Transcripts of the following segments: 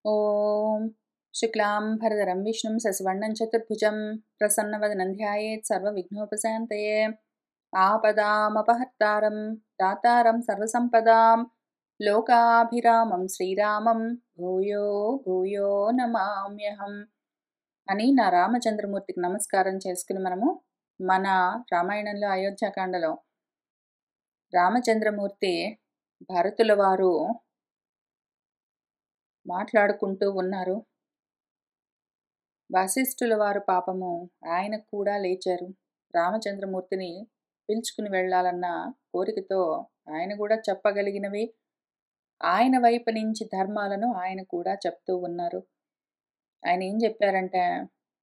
ॐ शुक्लाम्भरधरं विष्णुं शशिवर्णं चतुर्भुजं प्रसन्नवदनं ध्यायेत् सर्वविघ्नोपशान्तये। आपदामपहर्तारं दातारं सर्वसम्पदां लोकाभिरामं శ్రీరామం భూయో భూయో నమామ్యహం అని నా రామచంద్రమూర్తికి నమస్కారం చేసుకుని మనము మన రామాయణంలో అయోధ్యాకాండలో రామచంద్రమూర్తి భరతుల వారు మాట్లాడుకుంటూ ఉన్నారు. వశిష్ఠుల వారు పాపము ఆయనకు కూడా లేచారు. రామచంద్రమూర్తిని పిలుచుకుని వెళ్ళాలన్న కోరికతో ఆయన కూడా చెప్పగలిగినవి ఆయన వైపు నుంచి ధర్మాలను ఆయన కూడా చెప్తూ ఉన్నారు. ఆయన ఏం చెప్పారంటే,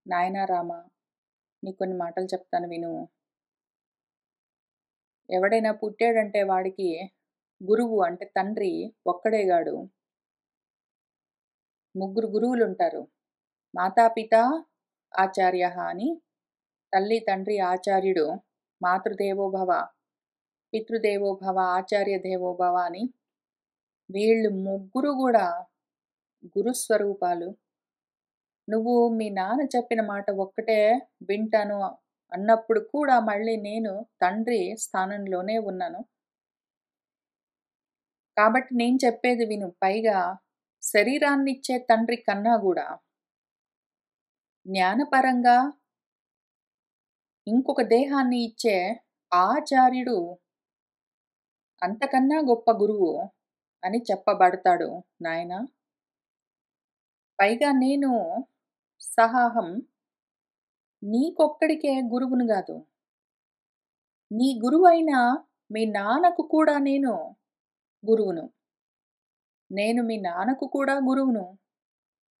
నాయనా రామ, నీకు కొన్ని మాటలు చెప్తాను విను. ఎవడైనా పుట్టాడంటే వాడికి గురువు అంటే తండ్రి ఒక్కడేగాడు, ముగ్గురు గురువులు ఉంటారు. మాతాపిత ఆచార్య అని, తల్లి తండ్రి ఆచార్యుడు, మాతృదేవోభవ పితృదేవోభవ ఆచార్య దేవోభవ అని, వీళ్ళు ముగ్గురు కూడా గురుస్వరూపాలు. నువ్వు మీ నాన్న చెప్పిన మాట ఒక్కటే వింటాను అన్నప్పుడు కూడా మళ్ళీ నేను తండ్రి స్థానంలోనే ఉన్నాను. కాబట్టి నేను చెప్పేది విను. పైగా శరీరాన్నిచ్చే తండ్రి కన్నా కూడా జ్ఞానపరంగా ఇంకొక దేహాన్ని ఇచ్చే ఆచార్యుడు అంతకన్నా గొప్ప గురువు అని చెప్పబడతాడు నాయన. పైగా నేను సహాహం నీకొక్కడికే గురువును కాదు, నీ గురువైన మీ నాన్నకు కూడా నేను గురువును. నేను మీ నాన్నకు కూడా గురువును,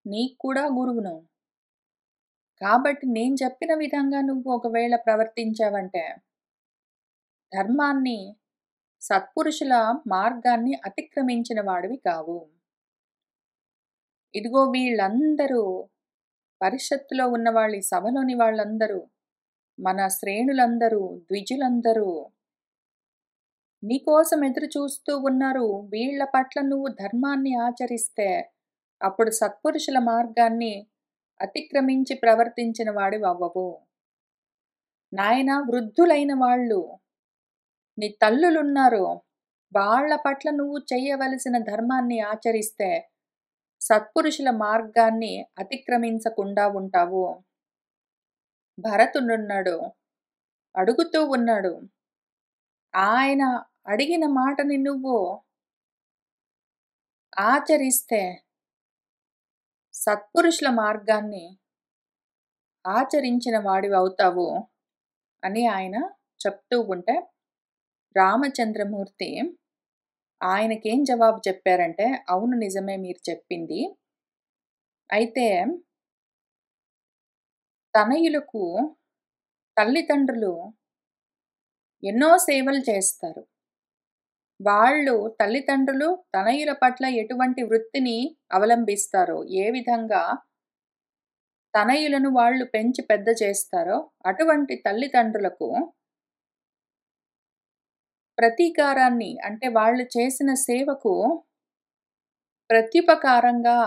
నీకు కూడా గురువును. కాబట్టి నేను చెప్పిన విధంగా నువ్వు ఒకవేళ ప్రవర్తించావంటే ధర్మాన్ని, సత్పురుషుల మార్గాన్ని అతిక్రమించిన వాడివి కావు. ఇదిగో వీళ్ళందరూ పరిషత్తులో ఉన్నవాళ్ళు, ఈ సభలోని వాళ్ళందరూ, మన శ్రేణులందరూ, ద్విజులందరూ నీకోసం ఎదురు చూస్తూ ఉన్నారు. వీళ్ల పట్ల నువ్వు ధర్మాన్ని ఆచరిస్తే అప్పుడు సత్పురుషుల మార్గాన్ని అతిక్రమించి ప్రవర్తించిన వాడివి అవ్వవు. నాయన, వృద్ధులైన వాళ్ళు, నీ తల్లులున్నారు, వాళ్ల పట్ల నువ్వు చేయవలసిన ధర్మాన్ని ఆచరిస్తే సత్పురుషుల మార్గాన్ని అతిక్రమించకుండా ఉంటావు. భరతుడున్నాడు, అడుగుతూ ఉన్నాడు. ఆయన అడిగిన మాటని నువ్వు ఆచరిస్తే సత్పురుషుల మార్గాన్ని ఆచరించిన వాడివి అవుతావు అని ఆయన చెప్తూ ఉంటే రామచంద్రమూర్తి ఆయనకేం జవాబు చెప్పారంటే, అవును, నిజమే మీరు చెప్పింది. అయితే తనయులకు తల్లిదండ్రులు ఎన్నో సేవలు చేస్తారు. వాళ్ళు తల్లిదండ్రులు తనయుల పట్ల ఎటువంటి వృత్తిని అవలంబిస్తారో, ఏ విధంగా తనయులను వాళ్ళు పెంచి పెద్ద చేస్తారో అటువంటి తల్లిదండ్రులకు ప్రతీకారాన్ని, అంటే వాళ్ళు చేసిన సేవకు ప్రత్యుపకారంగా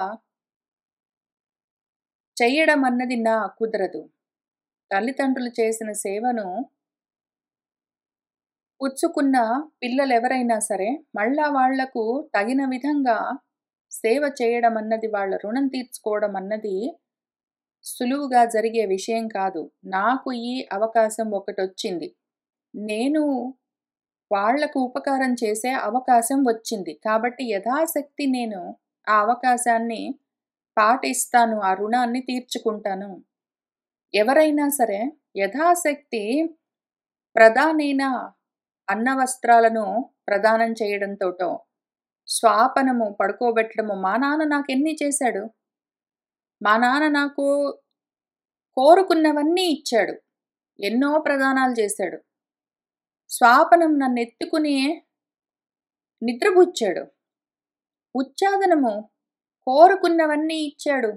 చెయ్యడం అన్నది నా కుదరదు. తల్లిదండ్రులు చేసిన సేవను పుచ్చుకున్న పిల్లలెవరైనా సరే మళ్ళా వాళ్లకు తగిన విధంగా సేవ చేయడం అన్నది, వాళ్ళ రుణం తీర్చుకోవడం అన్నది సులువుగా జరిగే విషయం కాదు. నాకు ఈ అవకాశం ఒకటొచ్చింది, నేను వాళ్లకు ఉపకారం చేసే అవకాశం వచ్చింది. కాబట్టి యథాశక్తి నేను ఆ అవకాశాన్ని పాటిస్తాను, ఆ రుణాన్ని తీర్చుకుంటాను. ఎవరైనా సరే యథాశక్తి ప్రధానైన అన్న వస్త్రాలను ప్రదానం చేయడంతోటో, స్వాపనము పడుకోబెట్టడము, మా నాన్న నాకు ఎన్ని చేశాడు, మా నాన్న నాకు కోరుకున్నవన్నీ ఇచ్చాడు, ఎన్నో ప్రదానాలు చేశాడు. స్వాపనం నన్ను ఎత్తుకుని నిద్రపుచ్చాడు, ఉచ్చాదనము కోరుకున్నవన్నీ ఇచ్చాడు,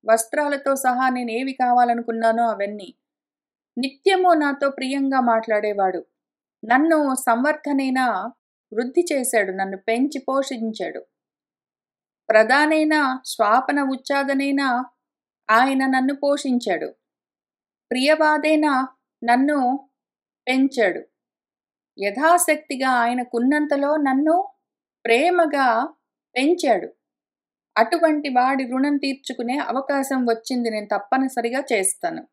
వస్త్రాలతో సహా నేను ఏవి కావాలనుకున్నానో అవన్నీ. నిత్యము నాతో ప్రియంగా మాట్లాడేవాడు, నన్ను సంవర్ధనైనా వృద్ధి చేశాడు, నన్ను పెంచి పోషించాడు. ప్రధానేన స్వాపన ఉచ్చాదనేన ఆయన నన్ను పోషించాడు. ప్రియవాదేన నన్ను పెంచాడు. యథాశక్తిగా ఆయనకున్నంతలో నన్ను ప్రేమగా పెంచాడు. అటువంటి వాడి రుణం తీర్చుకునే అవకాశం వచ్చింది, నేను తప్పనిసరిగా చేస్తాను.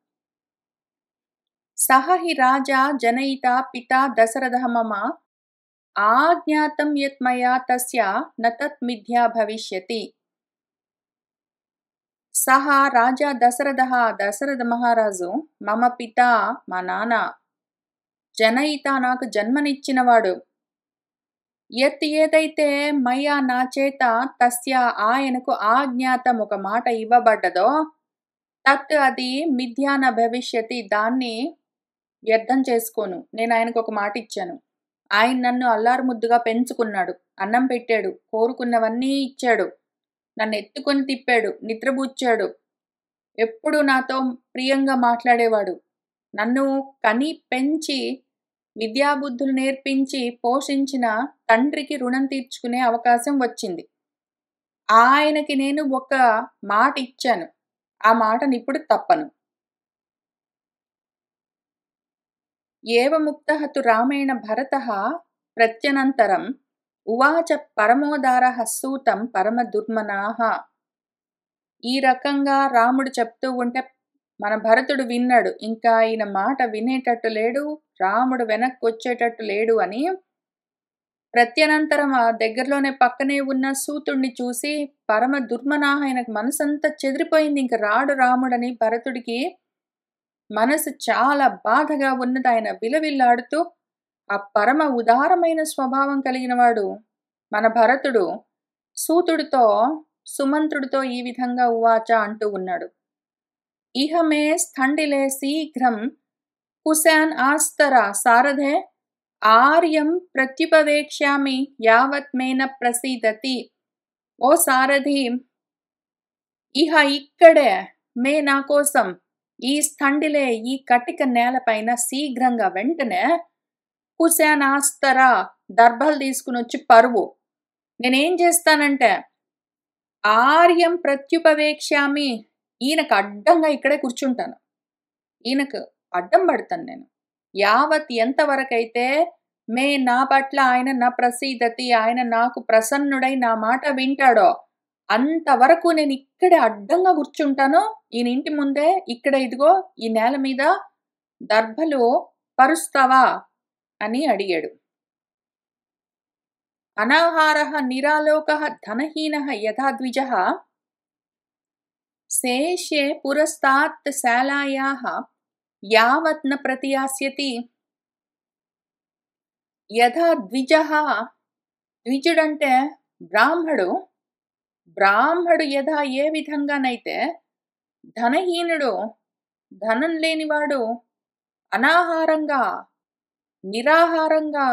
సహ హి రాజా జనయితా పితా దశరథః మమ ఆజ్ఞాతం యత్ మయా తస్య న తత్ మిథ్యా భవిష్యతి. సహ రాజా దశరథః, దశరథ మహారాజు, మమ పిత, మా నాన్న, జనయిత నాకు జన్మనిచ్చినవాడు, యత్ ఏదైతే మయా నా చేత తస్య ఆయనకు ఆజ్ఞాతం ఒక మాట ఇవ్వబడ్డదో, తత్ అది మిథ్యాన భవిష్యతి దాన్ని వ్యర్థం చేసుకోను. నేను ఆయనకు ఒక మాట ఇచ్చాను. ఆయన నన్ను అల్లారు ముద్దుగా పెంచుకున్నాడు, అన్నం పెట్టాడు, కోరుకున్నవన్నీ ఇచ్చాడు, నన్ను ఎత్తుకొని తిప్పాడు, నిద్రబుచ్చాడు, ఎప్పుడు నాతో ప్రియంగా మాట్లాడేవాడు. నన్ను కని పెంచి విద్యాబుద్ధులు నేర్పించి పోషించిన తండ్రికి రుణం తీర్చుకునే అవకాశం వచ్చింది. ఆయనకి నేను ఒక మాట ఇచ్చాను, ఆ మాటని ఇప్పుడు తప్పను. ఏవముక్తః తు రామేణ భరతః ప్రత్యనంతరం ఉవాచ పరమోదారః సూతం పరమదుర్మనాః. ఈ రకంగా రాముడు చెప్తూ ఉంటే మన భరతుడు విన్నాడు. ఇంకా ఈయన మాట వినేటట్టు లేడు, రాముడు వెనక్కి వచ్చేటట్టు లేడు అని ప్రత్యనంతరం ఆ దగ్గరలోనే పక్కనే ఉన్న సూతుడిని చూసి పరమ దుర్మనాః, ఆయనకు మనసంతా చెదిరిపోయింది, ఇంక రాడు రాముడని. భరతుడికి మనసు చాలా బాధగా ఉన్నది. ఆయన విలవిల్లాడుతూ ఆ పరమ ఉదారమైన స్వభావం కలిగిన వాడు మన భరతుడు సూతుడితో సుమంత్రుడితో ఈ విధంగా ఉవాచ అంటూ ఉన్నాడు. ఇహ మే స్థండిలే శీఘ్రం కుశాన్ ఆస్తర సారథే ఆర్యం ప్రత్యుపవేక్ష్యామి యావత్ మేన ప్రసీదతి. ఓ సారథి, ఇహ ఇక్కడే మే నా కోసం ఈ స్థండిలే ఈ కటిక నేలపైన శీఘ్రంగా వెంటనే కుశానాస్తర దర్భలు తీసుకుని వచ్చి పరువు. నేనేం చేస్తానంటే ఆర్యం ప్రత్యుపవేక్ష్యామి, ఈయనకు అడ్డంగా ఇక్కడే కూర్చుంటాను, ఈయనకు అడ్డం పడతాను నేను. యావత్ ఎంతవరకైతే మే నా పట్ల ఆయన నా ప్రసీదతి, ఆయన నాకు ప్రసన్నుడై నా మాట వింటాడో అంతవరకు నేను ఇక్కడే అడ్డంగా కూర్చుంటాను ఈయన ఇంటి ముందే. ఇక్కడ ఇదిగో ఈ నేల మీద దర్భలు పరుస్తావా అని అడిగాడు. అనాహారః నిరాలోకః ధనహీనః యథా ద్విజః శేషే పురస్తాత్ శాలాయాః యావత్ న ప్రతియాస్యతి. యథా ద్విజః, ద్విజుడంటే బ్రాహ్మడు, బ్రాహ్మడు యథా ఏ విధంగానైతే ధనహీనుడు, ధనం లేనివాడు అనాహారంగా నిరాహారంగా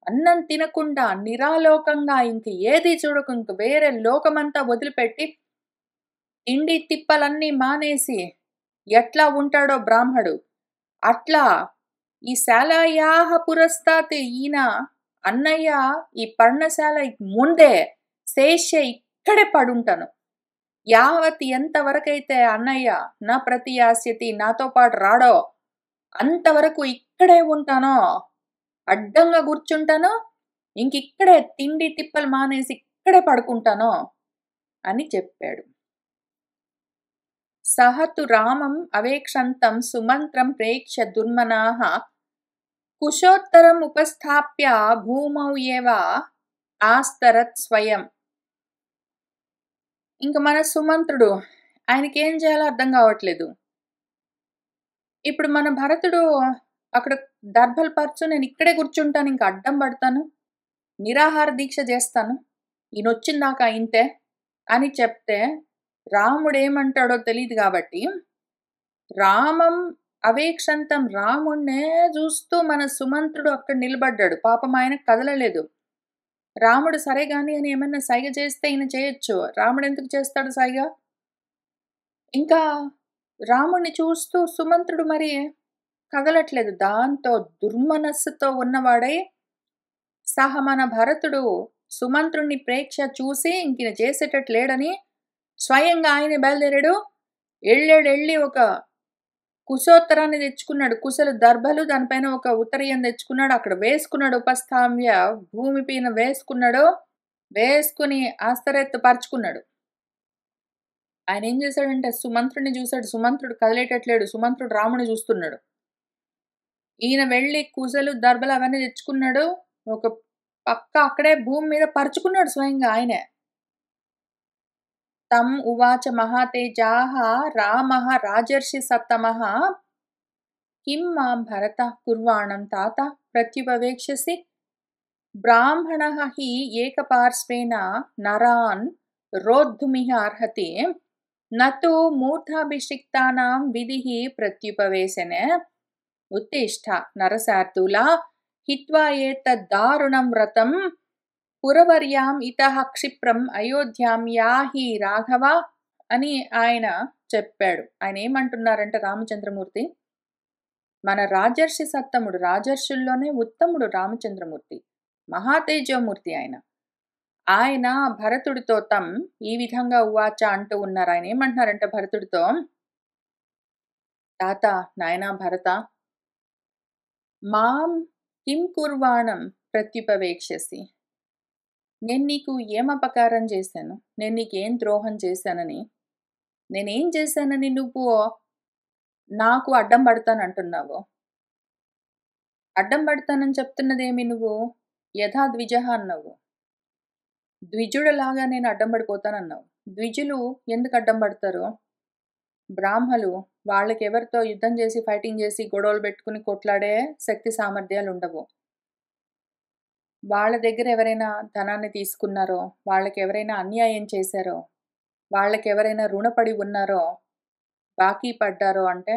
అన్నం తినకుండా నిరాలోకంగా ఇంక ఏది చూడకు, ఇంక వేరే లోకమంతా వదిలిపెట్టి తిండి తిప్పలన్నీ మానేసి ఎట్లా ఉంటాడో బ్రాహ్మడు, అట్లా ఈ శాలాయాహ పురస్తాత్ ఈయన అన్నయ్య ఈ పర్ణశాల ముందే శేష ఇక్కడే పడుంటాను. యావత్ ఎంతవరకైతే అన్నయ్య నా ప్రతియాస్యతి నాతో పాటు రాడో అంతవరకు ఇక్కడే ఉంటానో, అడ్డంగా కూర్చుంటానో, ఇంకిక్కడే తిండి తిప్పలు మానేసి ఇక్కడే పడుకుంటానో అని చెప్పాడు. సహతు రామం అవేక్షంతం సుమంత్రం ప్రేక్ష దుర్మనాః కుశోత్తరం ఉపస్థాప్య భూమౌ ఏవ ఆస్తరత్ స్వయం. ఇంక మన సుమంత్రుడు ఆయనకేం చేయాలో అర్థం కావట్లేదు. ఇప్పుడు మన భరతుడు అక్కడ దర్భలు పరచు, నేను ఇక్కడే కూర్చుంటాను, ఇంక అడ్డం పడతాను, నిరాహార దీక్ష చేస్తాను, ఈయనొచ్చిందాకా ఇంతే అని చెప్తే రాముడు ఏమంటాడో తెలియదు కాబట్టి రామం అవేక్షంతం రాముణ్ణే చూస్తూ మన సుమంత్రుడు అక్కడ నిలబడ్డాడు. పాపం ఆయన కదలలేదు. రాముడు సరే గాని అని ఏమన్నా సైగ చేస్తే ఈయన చేయొచ్చు, రాముడు ఎందుకు చేస్తాడు సైగ? ఇంకా రాముణ్ణి చూస్తూ సుమంత్రుడు మరి కదలట్లేదు. దాంతో దుర్మనస్సుతో ఉన్నవాడై సహ మన భరతుడు సుమంత్రుణ్ణి ప్రేక్ష చూసి ఇంకిన చేసేటట్టు లేడని స్వయంగా ఆయనే బయలుదేరాడు. ఎళ్ళి ఒక కుశోత్తరాన్ని తెచ్చుకున్నాడు. కుశల దర్భలు దానిపైన ఒక ఉత్తరీయం తెచ్చుకున్నాడు. అక్కడ వేసుకున్నాడు ఉపస్థామ్య భూమి పైన వేసుకున్నాడు. వేసుకుని ఆస్తరెత్తు పరుచుకున్నాడు. ఆయన ఏం చేశాడంటే సుమంత్రుడిని చూసాడు. సుమంత్రుడు కదిలేటట్లేడు. సుమంత్రుడు రాముని చూస్తున్నాడు. ఈయన వెళ్ళి కుశలు దర్భలు అవన్నీ తెచ్చుకున్నాడు. ఒక పక్క అక్కడే భూమి మీద పరుచుకున్నాడు స్వయంగా ఆయనే. తం ఉవాచ మహాతేజాః రామః రాజర్షి సత్తమః కిం మాం భరతః కుర్వాణం తాత ప్రత్యుపవేక్ష్యసి బ్రాహ్మణః హి ఏకపార్శ్వేన నరాన్ రోద్ధుమిహ అర్హతి నతు మూర్ధాభిషిక్తానాం విధిః ప్రత్యుపవేశన ఉత్తిష్ఠ నరశార్దూలా హిత్వా ఏతద్దారుణం వ్రతం పురవర్యాం ఇతః క్షిప్రం అయోధ్యాం యాహి రాఘవ అని ఆయన చెప్పాడు. ఆయన ఏమంటున్నారంటే రామచంద్రమూర్తి, మన రాజర్షి సత్తముడు, రాజర్షుల్లోనే ఉత్తముడు రామచంద్రమూర్తి, మహాతేజోమూర్తి ఆయన. ఆయన భరతుడితో ఈ విధంగా ఉవాచ అంటూ ఉన్నారు. ఆయన ఏమంటున్నారంటే భరతుడితో, తాత, నాయనా భరత, మాం కిం కుర్వాణం ప్రత్యుపవేక్ష్యసి, నేను నీకు ఏం అపకారం చేశాను, నేను నీకేం ద్రోహం చేశానని, నేనేం చేశానని నువ్వు నాకు అడ్డం పడతానంటున్నావు? అడ్డం పడతానని చెప్తున్నదేమి నువ్వు? యథా ద్విజ అన్నావు. ద్విజుడలాగా నేను అడ్డం పడిపోతానన్నావు. ద్విజులు ఎందుకు అడ్డం పడతారు? బ్రాహ్మలు వాళ్ళకి ఎవరితో యుద్ధం చేసి ఫైటింగ్ చేసి గొడవలు పెట్టుకుని కొట్లాడే శక్తి సామర్థ్యాలు ఉండవు. వాళ్ళ దగ్గర ఎవరైనా ధనాన్ని తీసుకున్నారో, వాళ్ళకి ఎవరైనా అన్యాయం చేశారో, వాళ్ళకి ఎవరైనా రుణపడి ఉన్నారో, బాకీ పడ్డారో అంటే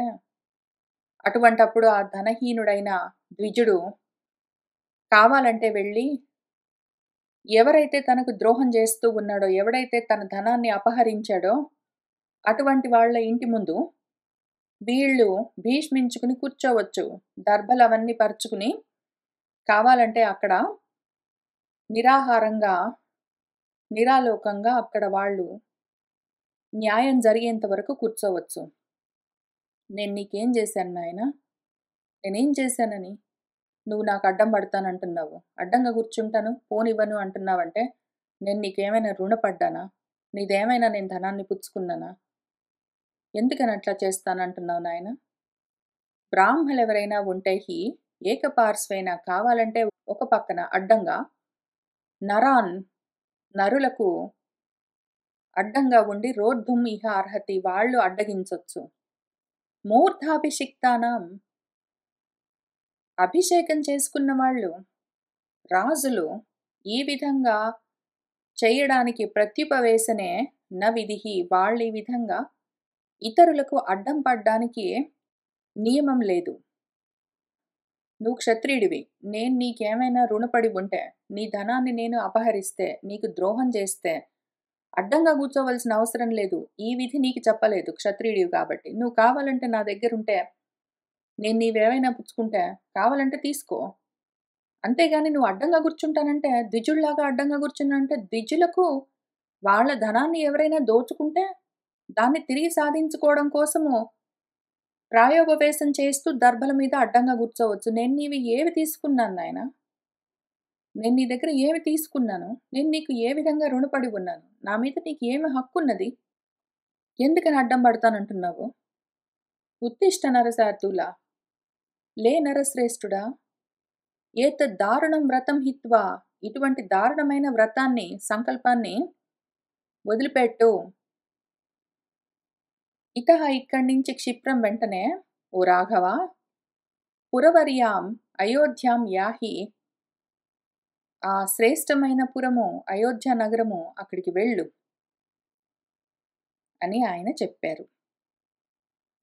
అటువంటప్పుడు ఆ ధనహీనుడైన ద్విజుడు కావాలంటే వెళ్ళి ఎవరైతే తనకు ద్రోహం చేస్తూ ఉన్నాడో, ఎవడైతే తన ధనాన్ని అపహరించాడో అటువంటి వాళ్ళ ఇంటి ముందు వీళ్ళు భీష్మించుకుని కూర్చోవచ్చు. దర్భలు అవన్నీ పరుచుకుని కావాలంటే అక్కడ నిరాహారంగా నిరాలోకంగా అక్కడ వాళ్ళు న్యాయం జరిగేంత వరకు కూర్చోవచ్చు. నేను నీకేం చేశాను నాయనా? నేనేం చేశానని నువ్వు నాకు అడ్డం పడతానంటున్నావు? అడ్డంగా కూర్చుంటాను, పోనివ్వను అంటున్నావంటే నేను నీకేమైనా రుణపడ్డానా? నీదేమైనా నేను ధనాన్ని పుచ్చుకున్నానా? ఎందుకని అట్లా చేస్తానంటున్నావు నాయన? బ్రాహ్మలు ఎవరైనా ఉంటే ఏకపార్శ్వైన కావాలంటే ఒక పక్కన అడ్డంగా నరాన్ నరులకు అడ్డంగా ఉండి రోద్ధుం ఇహ అర్హతి వాళ్ళు అడ్డగించొచ్చు. మూర్ధాభిషిక్తానం అభిషేకం చేసుకున్న వాళ్ళు రాజులు ఈ విధంగా చేయడానికి ప్రత్యుపవేశనే న విధిహి వాళ్ళు ఈ విధంగా ఇతరులకు అడ్డం పడ్డానికి నియమం లేదు. నువ్వు క్షత్రియుడివి, నేను నీకేమైనా రుణపడి ఉంటే, నీ ధనాన్ని నేను అపహరిస్తే, నీకు ద్రోహం చేస్తే అడ్డంగా కూర్చోవలసిన అవసరం లేదు. ఈ విధి నీకు చెప్పలేదు క్షత్రియుడివి కాబట్టి. నువ్వు కావాలంటే నా దగ్గరుంటే, నేను నీవేవైనా పుచ్చుకుంటే కావాలంటే తీసుకో. అంతేగాని నువ్వు అడ్డంగా కూర్చుంటానంటే, ద్విజుల్లాగా అడ్డంగా కూర్చున్నానంటే ద్విజులకు వాళ్ళ ధనాన్ని ఎవరైనా దోచుకుంటే దాన్ని తిరిగి సాధించుకోవడం కోసము ప్రాయోపవేశం చేస్తూ దర్భల మీద అడ్డంగా కూర్చోవచ్చు. నేను నీవి ఏవి తీసుకున్నాను నాయనా? నేను నీ దగ్గర ఏమి తీసుకున్నాను? నేను నీకు ఏ విధంగా రుణపడి ఉన్నాను? నా మీద నీకు ఏమి హక్కున్నది? ఎందుకని అడ్డం పడతానంటున్నావు? ఉత్తిష్ట నరశార్దూలా, లే నరశ్రేష్ఠుడా, ఏతద్ దారుణం వ్రతం హిత్వా, ఇటువంటి దారుణమైన వ్రతాన్ని, సంకల్పాన్ని వదిలిపెట్టు. ఇతః ఇక్కడి నుంచి క్షిప్రం వెంటనే, ఓ రాఘవ, పురవర్యాం అయోధ్యాం యాహి, ఆ శ్రేష్టమైన పురము అయోధ్య నగరము అక్కడికి వెళ్ళు అని ఆయన చెప్పారు.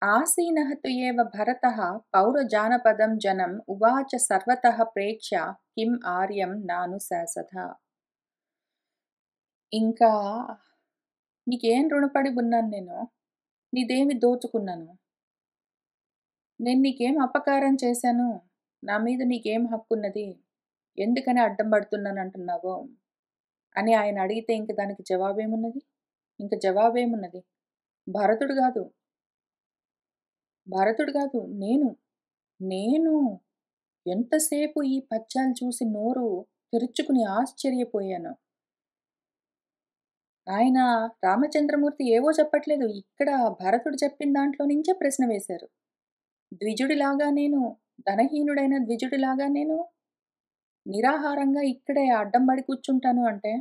ఆసీనః తు ఏవ భరతః పౌరజానపదం జనం ఉవాచ సర్వతః ప్రేక్ష్య కిం ఆర్యం నానుశాసత. ఇంకా నీకేం రుణపడి ఉన్నాను నేను? నీదేమి దోచుకున్నాను? నేను నీకేం అపకారం చేశాను? నా మీద నీకేం హక్కున్నది? ఎందుకని అడ్డం పడుతున్నానంటున్నావు? అని ఆయన అడిగితే ఇంక దానికి జవాబేమున్నది? ఇంక జవాబేమున్నది? భరతుడు గాదు. భరతుడు గాదు. నేను. నేను ఎంతసేపు ఈ పద్యాలు చూసి నోరు తెరుచుకుని ఆశ్చర్యపోయానో. ఆయన రామచంద్రమూర్తి ఏవో చెప్పట్లేదు. ఇక్కడ భరతుడు చెప్పిన దాంట్లో నుంచే ప్రశ్న వేశారు. ద్విజుడిలాగా నేను, ధనహీనుడైన ద్విజుడిలాగా నేను నిరాహారంగా ఇక్కడే అడ్డం పడి కూర్చుంటాను అంటే,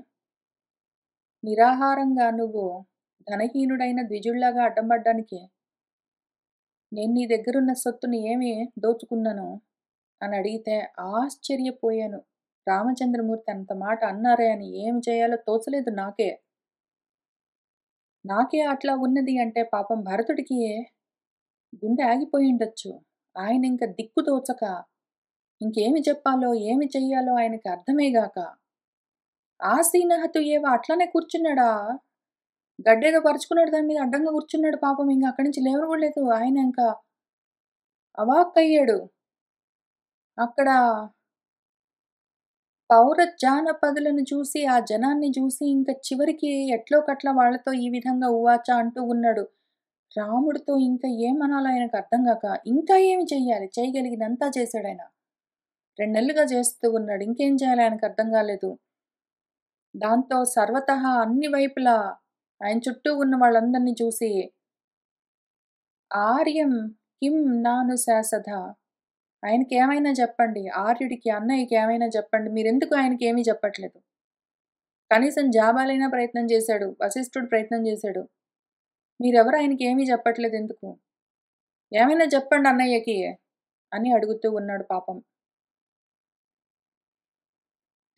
నిరాహారంగా నువ్వు ధనహీనుడైన ద్విజుడిలాగా అడ్డం పడ్డానికి, నేను నీ దగ్గరున్న సొత్తుని ఏమి దోచుకున్నాను అని అడిగితే ఆశ్చర్యపోయాను. రామచంద్రమూర్తి అంత మాట అన్నారే అని ఏమి చేయాలో తోచలేదు నాకే. నాకే అట్లా ఉన్నది అంటే పాపం భరతుడికి గుండె ఆగిపోయుండొచ్చు. ఆయనింక దిక్కు తోచక, ఇంకేమి చెప్పాలో, ఏమి చెయ్యాలో ఆయనకి అర్థమేగాక, ఆసీనహతు ఏవ అట్లనే కూర్చున్నాడా? గడ్డేదో పరుచుకున్నాడు దాని మీద అడ్డంగా కూర్చున్నాడు పాపం ఇంక అక్కడి నుంచి లేవను కూడా లేదు. ఆయన ఇంకా అవాక్కయ్యాడు. అక్కడ పౌర జానపదులను చూసి, ఆ జనాన్ని చూసి ఇంక చివరికి ఎట్లోకట్లా వాళ్ళతో ఈ విధంగా ఉవాచ అంటూ ఉన్నాడు. రాముడితో ఇంకా ఏమనాలో ఆయనకు అర్థం గాక, ఇంకా ఏమి చెయ్యాలి? చేయగలిగినంతా చేశాడాయన. 2 నెలలుగా చేస్తూ ఉన్నాడు. ఇంకేం చేయాలో ఆయనకు అర్థం కాలేదు. దాంతో సర్వతః అన్ని వైపులా ఆయన చుట్టూ ఉన్న వాళ్ళందరిని చూసి, ఆర్యం కిం నానుశాసద, ఆయనకేమైనా చెప్పండి. ఆర్యుడికి, అన్నయ్యకి ఏమైనా చెప్పండి. మీరెందుకు ఆయనకేమీ చెప్పట్లేదు? కనీసం జాబాలైనా ప్రయత్నం చేశాడు. వశిష్ఠుడు ప్రయత్నం చేశాడు. మీరెవరు ఆయనకేమీ చెప్పట్లేదెందుకు? ఏమైనా చెప్పండి అన్నయ్యకి అని అడుగుతూ ఉన్నాడు పాపం.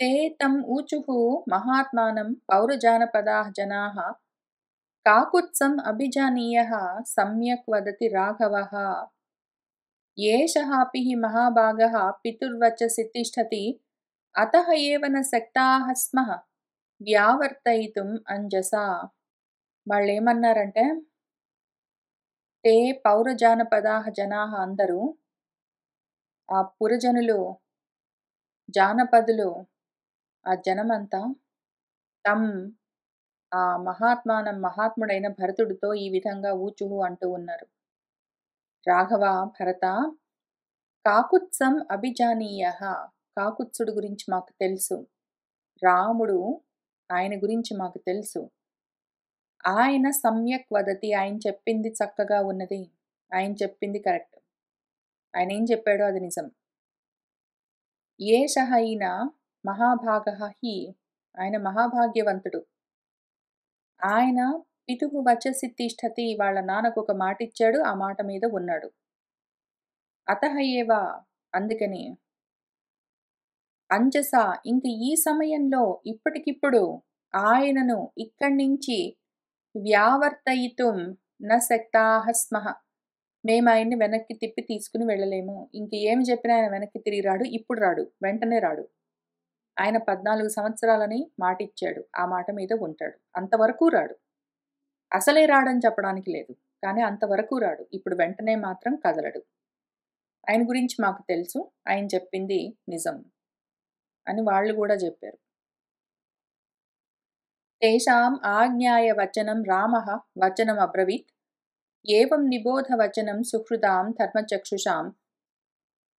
తే తం ఊచుః మహాత్మానం పౌరజానపదాః జనాః కాకుత్సం అభిజానీయః సమ్యక్ వదతి రాఘవః. ఏషః పిః మహాభాగः పితుర్వచసి తిష్టతి అతః ఏవ న శక్తాః స్మః వ్యావర్తయితుం అంజసా. వాళ్ళేమన్నారంటే, తే పౌరజానపదాః జనాః అందరూ, ఆ పురజనులు, జానపదులు, ఆ జనమంతా తం ఆ మహాత్ముడైన భరతుడితో ఈ విధంగా ఊచుహు అంటూ ఉన్నారు. రాఘవ, భరత, కాకుత్సం అభిజానీయః, కాకుత్సుడు గురించి మాకు తెలుసు. రాముడు, ఆయన గురించి మాకు తెలుసు. ఆయన సమ్యక్ వదతి, ఆయన చెప్పింది చక్కగా ఉన్నది. ఆయన చెప్పింది కరెక్ట్. ఆయన ఏం చెప్పాడో అది నిజం. ఏషః ఈయన మహాభాగః హి, ఆయన మహాభాగ్యవంతుడు. ఆయన పితుహు వచసి తిష్టతి, వాళ్ళ నాన్నకు ఒక మాటిచ్చాడు, ఆ మాట మీద ఉన్నాడు. అతః ఏవ, అందుకని, అంజస, ఇంక ఈ సమయంలో ఇప్పటికిప్పుడు ఆయనను ఇక్కడి నుంచి వ్యావర్తయితుం న శక్తాః స్మః, మేము ఆయన్ని వెనక్కి తిప్పి తీసుకుని వెళ్ళలేము. ఇంక ఏమి చెప్పినా ఆయన వెనక్కి తిరిగి రాడు. ఇప్పుడు రాడు, వెంటనే రాడు. ఆయన 14 సంవత్సరాలని మాటిచ్చాడు. ఆ మాట మీద ఉంటాడు. అంతవరకు రాడు. అసలే రాడని చెప్పడానికి లేదు. కానీ అంతవరకు రాడు. ఇప్పుడు వెంటనే మాత్రం కదలడు. ఆయన గురించి మాకు తెలుసు. ఆయన చెప్పింది నిజం అని వాళ్ళు గూడా జెప్పారు. తేషాం ఆజ్ఞాయ వచనం రామః వచనమబ్రవీత్. ఏవం నిబోధ వచనం సుహృదాం ధర్మచక్షుషాం.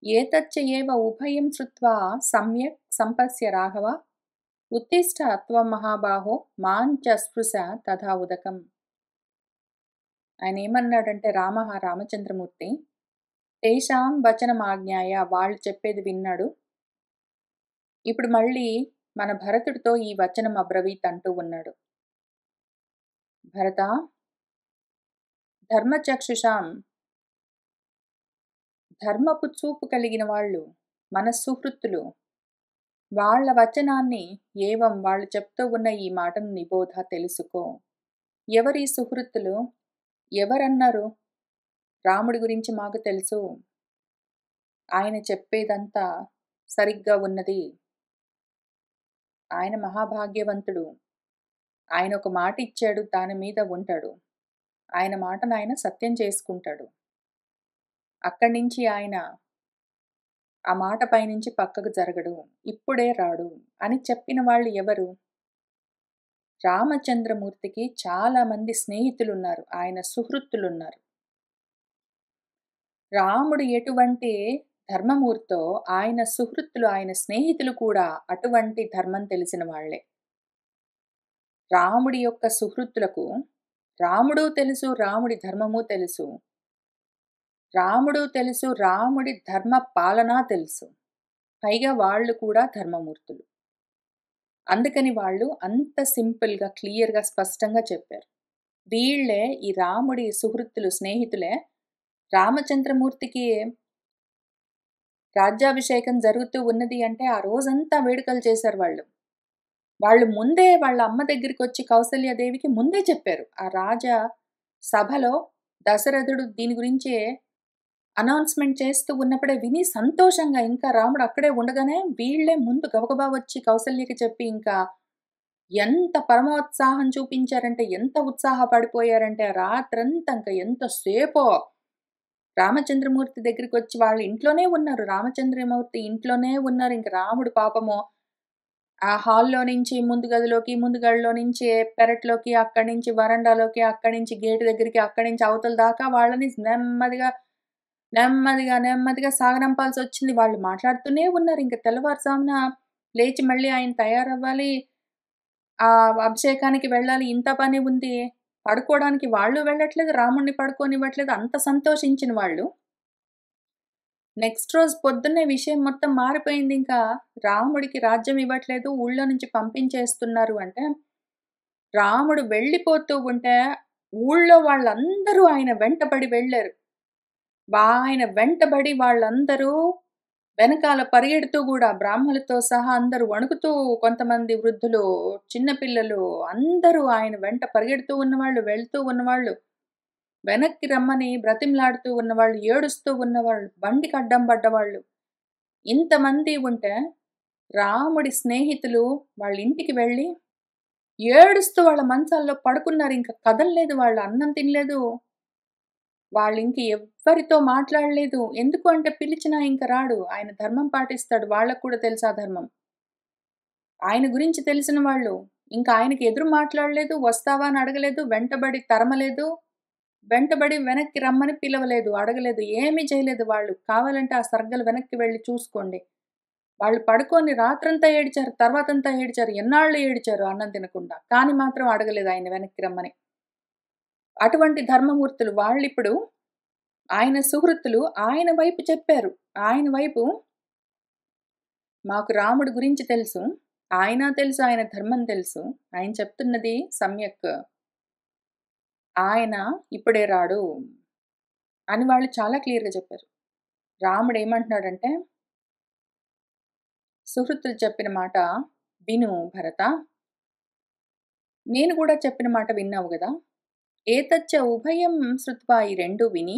ఏతచ్చ ఏవ ఉభయం శ్రుత్వా సమ్యక్ సంపశ్య రాఘవ. ఉత్తిష్ట త్వం మహాబాహో మాం చ స్పృశ తథా ఉదకం. ఆయన ఏమన్నాడంటే రామచంద్రమూర్తి, తేషాం వచనం ఆజ్ఞాయ, వాళ్ళు చెప్పేది విన్నాడు. ఇప్పుడు మళ్ళీ మన భరతుడితో ఈ వచనం అబ్రవీత్ అంటూ ఉన్నాడు. భరత, ధర్మచక్షుషాం, ధర్మపు చూపు కలిగిన వాళ్ళు, మన సుహృత్తులు, వాళ్ళ వచనాన్ని, ఏవం వాళ్ళు చెప్తూ ఉన్న ఈ మాటను నిబోధ తెలుసుకో. ఎవరి సుహృత్తులు? ఎవరన్నారు? రాముడి గురించి మాకు తెలుసు. ఆయన చెప్పేదంతా సరిగ్గా ఉన్నది. ఆయన మహాభాగ్యవంతుడు. ఆయన ఒక మాట ఇచ్చాడు, దాని మీద ఉంటాడు. ఆయన మాటను ఆయన సత్యం చేసుకుంటాడు. అక్కడి నుంచి ఆయన ఆ మాట పైనుంచి పక్కకు జరగడు. ఇప్పుడే రాడు అని చెప్పిన వాళ్ళు ఎవరు? రామచంద్రమూర్తికి చాలామంది స్నేహితులున్నారు. ఆయన సుహృత్తులున్నారు. రాముడు ఎటువంటి ధర్మమూర్తో ఆయన సుహృత్తులు, ఆయన స్నేహితులు కూడా అటువంటి ధర్మం తెలిసిన వాళ్ళే. రాముడి యొక్క సుహృత్తులకు రాముడు తెలుసు, రాముడి ధర్మము తెలుసు. రాముడు తెలుసు, రాముడి ధర్మ పాలన తెలుసు. పైగా వాళ్ళు కూడా ధర్మమూర్తులు. అందుకని వాళ్ళు అంత సింపుల్‌గా, క్లియర్‌గా, స్పష్టంగా చెప్పారు. వీళ్ళే ఈ రాముడి సుహృత్తులు, స్నేహితులే రామచంద్రమూర్తికి రాజ్యాభిషేకం జరుగుతూ ఉన్నది అంటే ఆ రోజంతా వేడుకలు చేశారు వాళ్ళు. వాళ్ళు ముందే వాళ్ళ అమ్మ దగ్గరికొచ్చి కౌసల్యాదేవికి ముందే చెప్పారు. ఆ సభలో దశరథుడు దీని గురించి అనౌన్స్‌మెంట్ చేస్తూ ఉన్నప్పుడే విని సంతోషంగా ఇంకా రాముడు అక్కడే ఉండగానే వీళ్ళే ముందు గబగబా వచ్చి కౌసల్యకి చెప్పి ఇంకా ఎంత పరమోత్సాహం చూపించారంటే, ఎంత ఉత్సాహపడిపోయారంటే ఆ రాత్రంతా ఇంక ఎంతసేపో రామచంద్రమూర్తి దగ్గరికొచ్చి వాళ్ళ ఇంట్లోనే ఉన్నారు. రామచంద్రమూర్తి ఇంట్లోనే ఉన్నారు. ఇంక రాముడు పాపము ఆ హాల్‌లో నుంచి ముందు గదిలోకి, ముందు గదిలో నుంచి పెరట్లోకి, అక్కడి నుంచి వరండాలోకి, అక్కడి నుంచి గేటు దగ్గరికి, అక్కడి నుంచి అవతల దాకా వాళ్ళని నెమ్మదిగా, నెమ్మదిగా సాగనంపాల్సొచ్చింది. వాళ్ళు మాట్లాడుతూనే ఉన్నారు. ఇంక తెల్లవారుజామున లేచి మళ్ళీ ఆయన తయారవ్వాలి. అభిషేకానికి వెళ్ళాలి. ఇంత పని ఉంది. పడుకోవడానికి వాళ్ళు వెళ్ళట్లేదు. రాముడిని పడుకోనివ్వట్లేదు. అంత సంతోషించిన వాళ్ళు నెక్స్ట్ రోజు పొద్దున్నే విషయం మొత్తం మారిపోయిందింకా. రాముడికి రాజ్యం ఇవ్వట్లేదు. ఊళ్ళో నుంచి పంపించేస్తున్నారు అంటే, రాముడు వెళ్ళిపోతూ ఉంటే, ఊళ్ళో వాళ్ళందరూ ఆయన వెంటబడి వెళ్లారు. ఆయన వెంటబడి వాళ్ళందరూ వెనకాల పరిగెడుతూ గూడా బ్రాహ్మలతో సహా అందరూ వణుకుతూ కొంతమంది వృద్ధులు, చిన్న పిల్లలు అందరూ ఆయన వెంట పరిగెడుతూ ఉన్నవాళ్ళు, వెళ్తూ ఉన్నవాళ్ళు. వెనక్కి రమ్మని బ్రతిమలాడుతూ ఉన్నవాళ్ళు, ఏడుస్తూ ఉన్నవాళ్ళు, బండికి అడ్డం పడ్డవాళ్ళు. ఇంతమంది ఉంటే, రాముడి స్నేహితులు వాళ్ళ ఇంటికి వెళ్ళి, ఏడుస్తూ వాళ్ళ మంచాల్లో పడుకున్నారు. ఇంక కదల్లేదు వాళ్ళు. అన్నం తినలేదు. వాళ్ళింక ఎవ్వరితో మాట్లాడలేదు. ఎందుకు అంటే పిలిచినా ఇంక రాడు. ఆయన ధర్మం పాటిస్తాడు. వాళ్ళకి కూడా తెలుసు ఆ ధర్మం. ఆయన గురించి తెలిసిన వాళ్ళు. ఇంక ఆయనకి ఎదురు మాట్లాడలేదు. వస్తావా అని అడగలేదు. వెంటబడి తరమలేదు. వెంటబడి వెనక్కి రమ్మని పిలవలేదు. అడగలేదు. ఏమీ చేయలేదు వాళ్ళు. కావాలంటే ఆ సర్గలు వెనక్కి వెళ్లి చూసుకోండి. వాళ్ళు పడుకొని రాత్రంతా ఏడిచారు. తర్వాతంతా ఏడిచారు. ఎన్నాళ్ళు ఏడిచారు అన్నం తినకుండా. కానీ మాత్రం అడగలేదు ఆయన వెనక్కి రమ్మని. అటువంటి ధర్మమూర్తులు వాళ్ళిప్పుడు ఆయన సుహృతులు ఆయన వైపు చెప్పారు. ఆయన వైపు మాకు రాముడి గురించి తెలుసు. ఆయన తెలుసు. ఆయన ధర్మం తెలుసు. ఆయన చెప్తున్నది సమ్యక్. ఆయన ఇప్పుడే రాడు అని వాళ్ళు చాలా క్లియర్‌గా చెప్పారు. రాముడేమంటున్నాడంటే, సుహృతులు చెప్పిన మాట విను భరత. నేను కూడా చెప్పిన మాట విన్నావు గదా! ఏతచ్చ ఉభయం శ్రుత్వా ఈ 2 విని,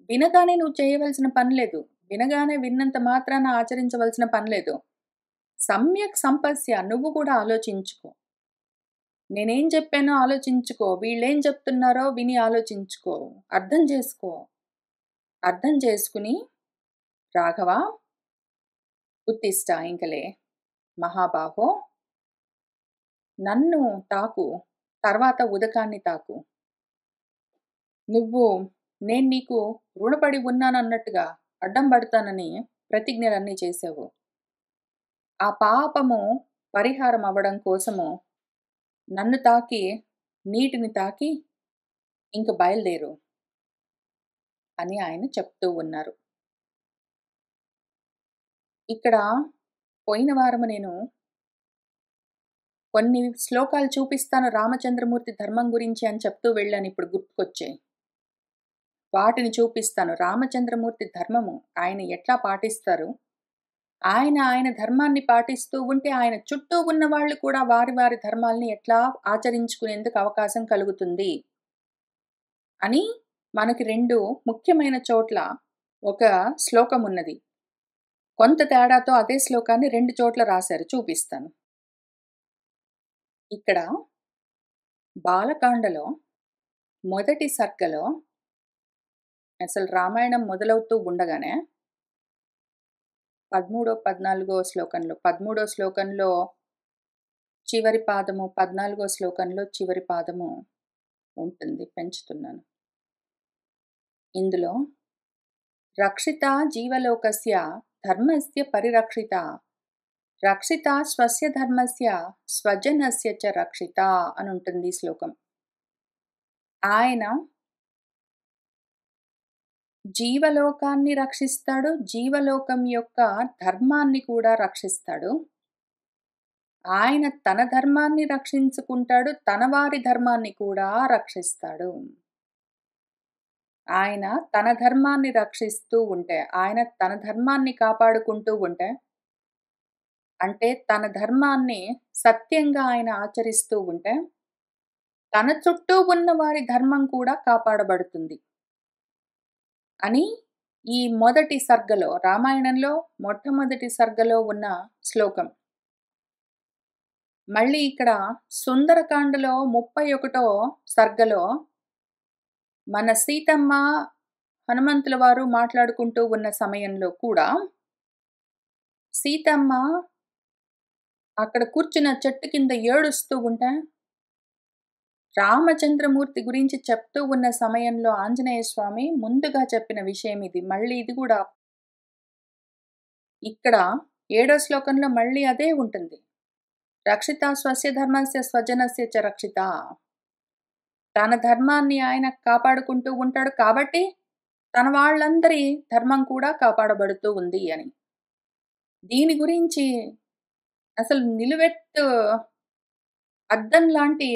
వినగానే నువ్వు చేయవలసిన పని లేదు. వినగానే విన్నంత మాత్రాన ఆచరించవలసిన పని లేదు. సమ్యక్ సంపస్య నువ్వు కూడా ఆలోచించుకో. నేనేం చెప్పానో ఆలోచించుకో. వీళ్ళేం చెప్తున్నారో విని ఆలోచించుకో. అర్థం చేసుకో. అర్థం చేసుకుని రాఘవ ఉత్తిష్ట ఇంకలే మహాబాహో నన్ను తాకు. తర్వాత ఉదకాన్ని తాకు. నువ్వు నేను నీకు రుణపడి ఉన్నానన్నట్టుగా అడ్డం పడతానని ప్రతిజ్ఞలన్నీ చేశావు. ఆ పాపము పరిహారం అవ్వడం కోసము నన్ను తాకి, నీటిని తాకి ఇంక బయలుదేరు అని ఆయన చెప్తూ ఉన్నారు. ఇక్కడ పోయిన వారము నేను కొన్ని శ్లోకాలు చూపిస్తాను రామచంద్రమూర్తి ధర్మం గురించి అని చెప్తూ వెళ్ళాను. ఇప్పుడు గుర్తుకొచ్చాయి. వాటిని చూపిస్తాను. రామచంద్రమూర్తి ధర్మము ఆయన ఎట్లా పాటిస్తారు? ఆయన ధర్మాన్ని పాటిస్తూ ఉంటే ఆయన చుట్టూ ఉన్నవాళ్ళు కూడా వారి ధర్మాల్ని ఎట్లా ఆచరించుకునేందుకు అవకాశం కలుగుతుంది అని మనకి 2 ముఖ్యమైన చోట్ల ఒక శ్లోకమున్నది. కొంత తేడాతో అదే శ్లోకాన్ని 2 చోట్ల రాశారు. చూపిస్తాను. ఇక్కడ బాలకాండలో మొదటి సర్గలో అసలు రామాయణం మొదలవుతూ ఉండగానే 13, 14 శ్లోకంలో 13 శ్లోకంలో చివరి పాదము 14వ శ్లోకంలో చివరి పాదము ఉంటుంది. పెంచుతున్నాను. ఇందులో రక్షితా జీవలోకస్య ధర్మస్య పరిరక్షిత రక్షిత స్వస్య ధర్మస్య స్వజనస్య చ రక్షిత అని ఉంటుంది ఈ శ్లోకం. ఆయన జీవలోకాన్ని రక్షిస్తాడు, జీవలోకం యొక్క ధర్మాన్ని కూడా రక్షిస్తాడు. ఆయన తన ధర్మాన్ని రక్షించుకుంటాడు, తన వారి ధర్మాన్ని కూడా రక్షిస్తాడు. ఆయన తన ధర్మాన్ని రక్షిస్తూ ఉంటే, ఆయన తన ధర్మాన్ని కాపాడుకుంటూ ఉంటే, అంటే తన ధర్మాన్ని సత్యంగా ఆయన ఆచరిస్తూ ఉంటే, తన చుట్టూ ఉన్న వారి ధర్మం కూడా కాపాడబడుతుంది అని ఈ మొదటి సర్గలో, రామాయణంలో మొట్టమొదటి సర్గలో ఉన్న శ్లోకం. మళ్ళీ ఇక్కడ సుందరకాండలో 31వ సర్గలో మన సీతమ్మ హనుమంతుల వారు మాట్లాడుకుంటూ ఉన్న సమయంలో కూడా సీతమ్మ అక్కడ కూర్చున్న చెట్టు కింద ఏడుస్తూ ఉంటే, రామచంద్రమూర్తి గురించి చెప్తూ ఉన్న సమయంలో ఆంజనేయ స్వామి ముందుగా చెప్పిన విషయం ఇది. మళ్ళీ ఇది కూడా ఇక్కడ 7వ శ్లోకంలో మళ్ళీ అదే ఉంటుంది. రక్షిత స్వస్య ధర్మస్య స్వజనస్య చ రక్షిత. తన ధర్మాన్ని ఆయన కాపాడుకుంటూ ఉంటాడు కాబట్టి తన వాళ్ళందరి ధర్మం కూడా కాపాడబడుతూ ఉంది అని. దీని గురించి అసలు నిలువెత్తు అద్దం లాంటి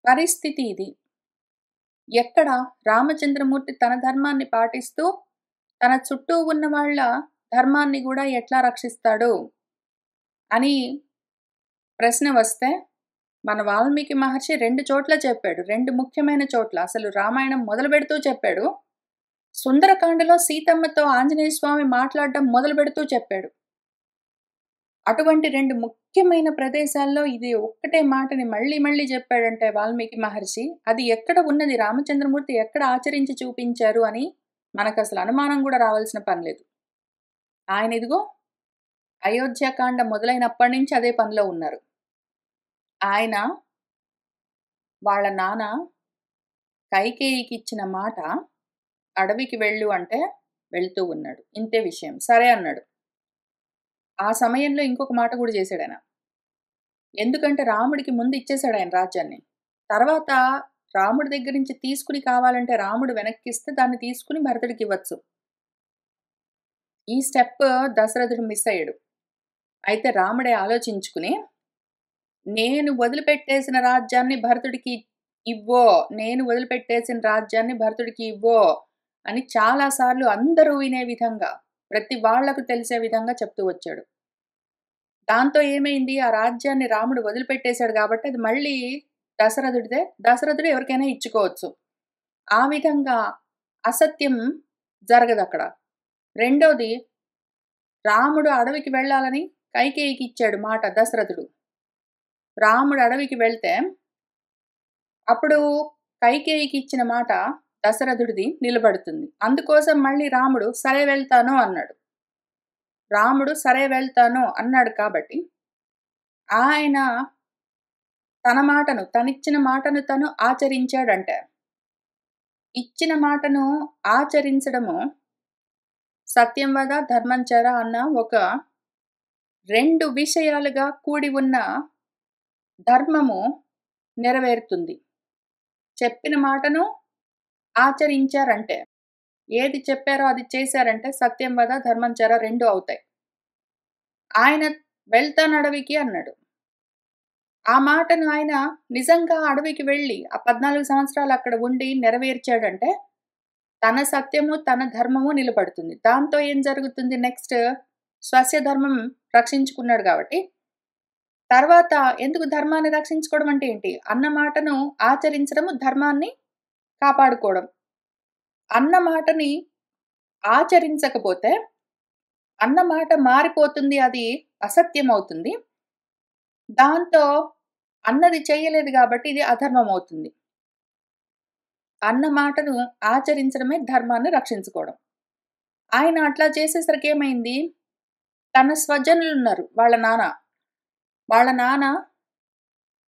పరిస్థితి ఇది. ఎక్కడ రామచంద్రమూర్తి తన ధర్మాన్ని పాటిస్తూ తన చుట్టూ ఉన్న వాళ్ళ ధర్మాన్ని కూడా ఎట్లా రక్షిస్తాడు అని ప్రశ్న వస్తే, మన వాల్మీకి మహర్షి 2 చోట్ల చెప్పాడు. 2 ముఖ్యమైన చోట్ల అసలు రామాయణం మొదలు పెడుతూ చెప్పాడు. సుందరకాండలో సీతమ్మతో ఆంజనేయ స్వామి మాట్లాడడం మొదలు పెడుతూ చెప్పాడు. అటువంటి 2 ముఖ్యమైన ప్రదేశాల్లో ఇది ఒక్కటే మాటని మళ్ళీ మళ్ళీ చెప్పాడంటే వాల్మీకి మహర్షి, అది ఎక్కడ ఉన్నది, రామచంద్రమూర్తి ఎక్కడ ఆచరించి చూపించారు అని మనకు అసలు అనుమానం కూడా రావాల్సిన పని లేదు. ఆయన ఇదిగో అయోధ్యకాండ మొదలైనప్పటి నుంచి అదే పనిలో ఉన్నారు. ఆయన వాళ్ళ నాన్న కైకేయికి ఇచ్చిన మాట, అడవికి వెళ్ళు అంటే వెళ్తూ ఉన్నాడు. ఇంతే విషయం. సరే అన్నాడు. ఆ సమయంలో ఇంకొక మాట కూడా చేశాడు ఆయన. ఎందుకంటే రాముడికి ముందు ఇచ్చేశాడు ఆయన రాజ్యాన్ని. తర్వాత రాముడి దగ్గర నుంచి తీసుకుని కావాలంటే రాముడు వెనక్కిస్తే దాన్ని తీసుకుని భరతుడికి ఇవ్వచ్చు. ఈ స్టెప్ దశరథుడు మిస్ అయ్యాడు. అయితే రాముడే ఆలోచించుకుని, నేను వదిలిపెట్టేసిన రాజ్యాన్ని భరతుడికి ఇవ్వో, నేను వదిలిపెట్టేసిన రాజ్యాన్ని భరతుడికి ఇవ్వో అని చాలాసార్లు అందరూ వినే విధంగా, ప్రతి వాళ్లకు తెలిసే విధంగా చెప్తూ వచ్చాడు. దాంతో ఏమైంది, ఆ రాజ్యాన్ని రాముడు వదిలిపెట్టేశాడు కాబట్టి అది మళ్ళీ దశరథుడిదే. దశరథుడు ఎవరికైనా ఇచ్చుకోవచ్చు. ఆ విధంగా అసత్యం జరగదు అక్కడ. రెండోది, రాముడు అడవికి వెళ్ళాలని కైకేయికి ఇచ్చాడు మాట దశరథుడు. రాముడు అడవికి వెళ్తే అప్పుడు కైకేయికి ఇచ్చిన మాట దశరథుడిది నిలబడుతుంది. అందుకోసం మళ్ళీ రాముడు సరే వెళ్తాను అన్నాడు. రాముడు సరే వెళ్తాను అన్నాడు కాబట్టి ఆయన తన మాటను, తనిచ్చిన మాటను తను ఆచరించాడంటే, ఇచ్చిన మాటను ఆచరించడము సత్యం వద ధర్మం చర అన్న ఒక 2 విషయాలుగా కూడి ఉన్న ధర్మము నెరవేరుతుంది. చెప్పిన మాటను ఆచరించారంటే, ఏది చెప్పారో అది చేశారంటే సత్యం వద ధర్మం చర 2 అవుతాయి. ఆయన వెళ్తాను అడవికి అన్నాడు. ఆ మాటను ఆయన నిజంగా అడవికి వెళ్ళి ఆ 14 సంవత్సరాలు అక్కడ ఉండి నెరవేర్చాడంటే తన సత్యము తన ధర్మము నిలబడుతుంది. దాంతో ఏం జరుగుతుంది, నెక్స్ట్ స్వస్య ధర్మం రక్షించుకున్నాడు కాబట్టి తర్వాత ఎందుకు ధర్మాన్ని రక్షించుకోవడం అంటే ఏంటి, అన్న మాటను ఆచరించడము ధర్మాన్ని కాపాడుకోవడం. అన్న మాటని ఆచరించకపోతే అన్న మాట మారిపోతుంది, అది అసత్యం అవుతుంది. దాంతో అన్నది చేయలేదు కాబట్టి ఇది అధర్మం అవుతుంది. అన్న మాటను ఆచరించడమే ధర్మాన్ని రక్షించుకోవడం. ఆయన అట్లా చేసేసరికి ఏమైంది, తన స్వజనులు ఉన్నారు, వాళ్ళ నాన్న వాళ్ళ నాన్న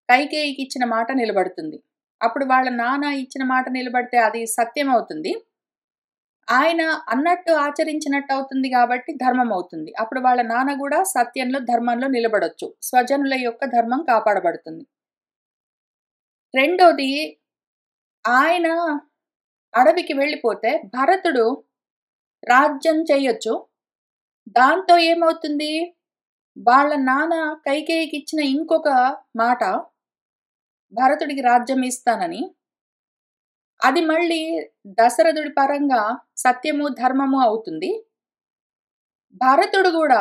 కైకేయికి ఇచ్చిన మాట నిలబడుతుంది. అప్పుడు వాళ్ళ నాన్న ఇచ్చిన మాట నిలబడితే అది సత్యం అవుతుంది. ఆయన అన్నట్టు ఆచరించినట్టు అవుతుంది గాబట్టి ధర్మం అవుతుంది. అప్పుడు వాళ్ళ నాన్న గూడా సత్యంలో, ధర్మంలో నిలబడొచ్చు. స్వజనుల యొక్క ధర్మం కాపాడబడుతుంది. రెండోది ఆయన అడవికి వెళ్ళిపోతే భరతుడు రాజ్యం చెయ్యొచ్చు. దాంతో ఏమవుతుంది? వాళ్ళ నాన్న కైకేయికిచ్చిన ఇంకొక మాట భరతుడికి రాజ్యం ఇస్తానని. అది మళ్ళీ దశరథుడి పరంగా సత్యము, ధర్మము అవుతుంది. భరతుడు గూడా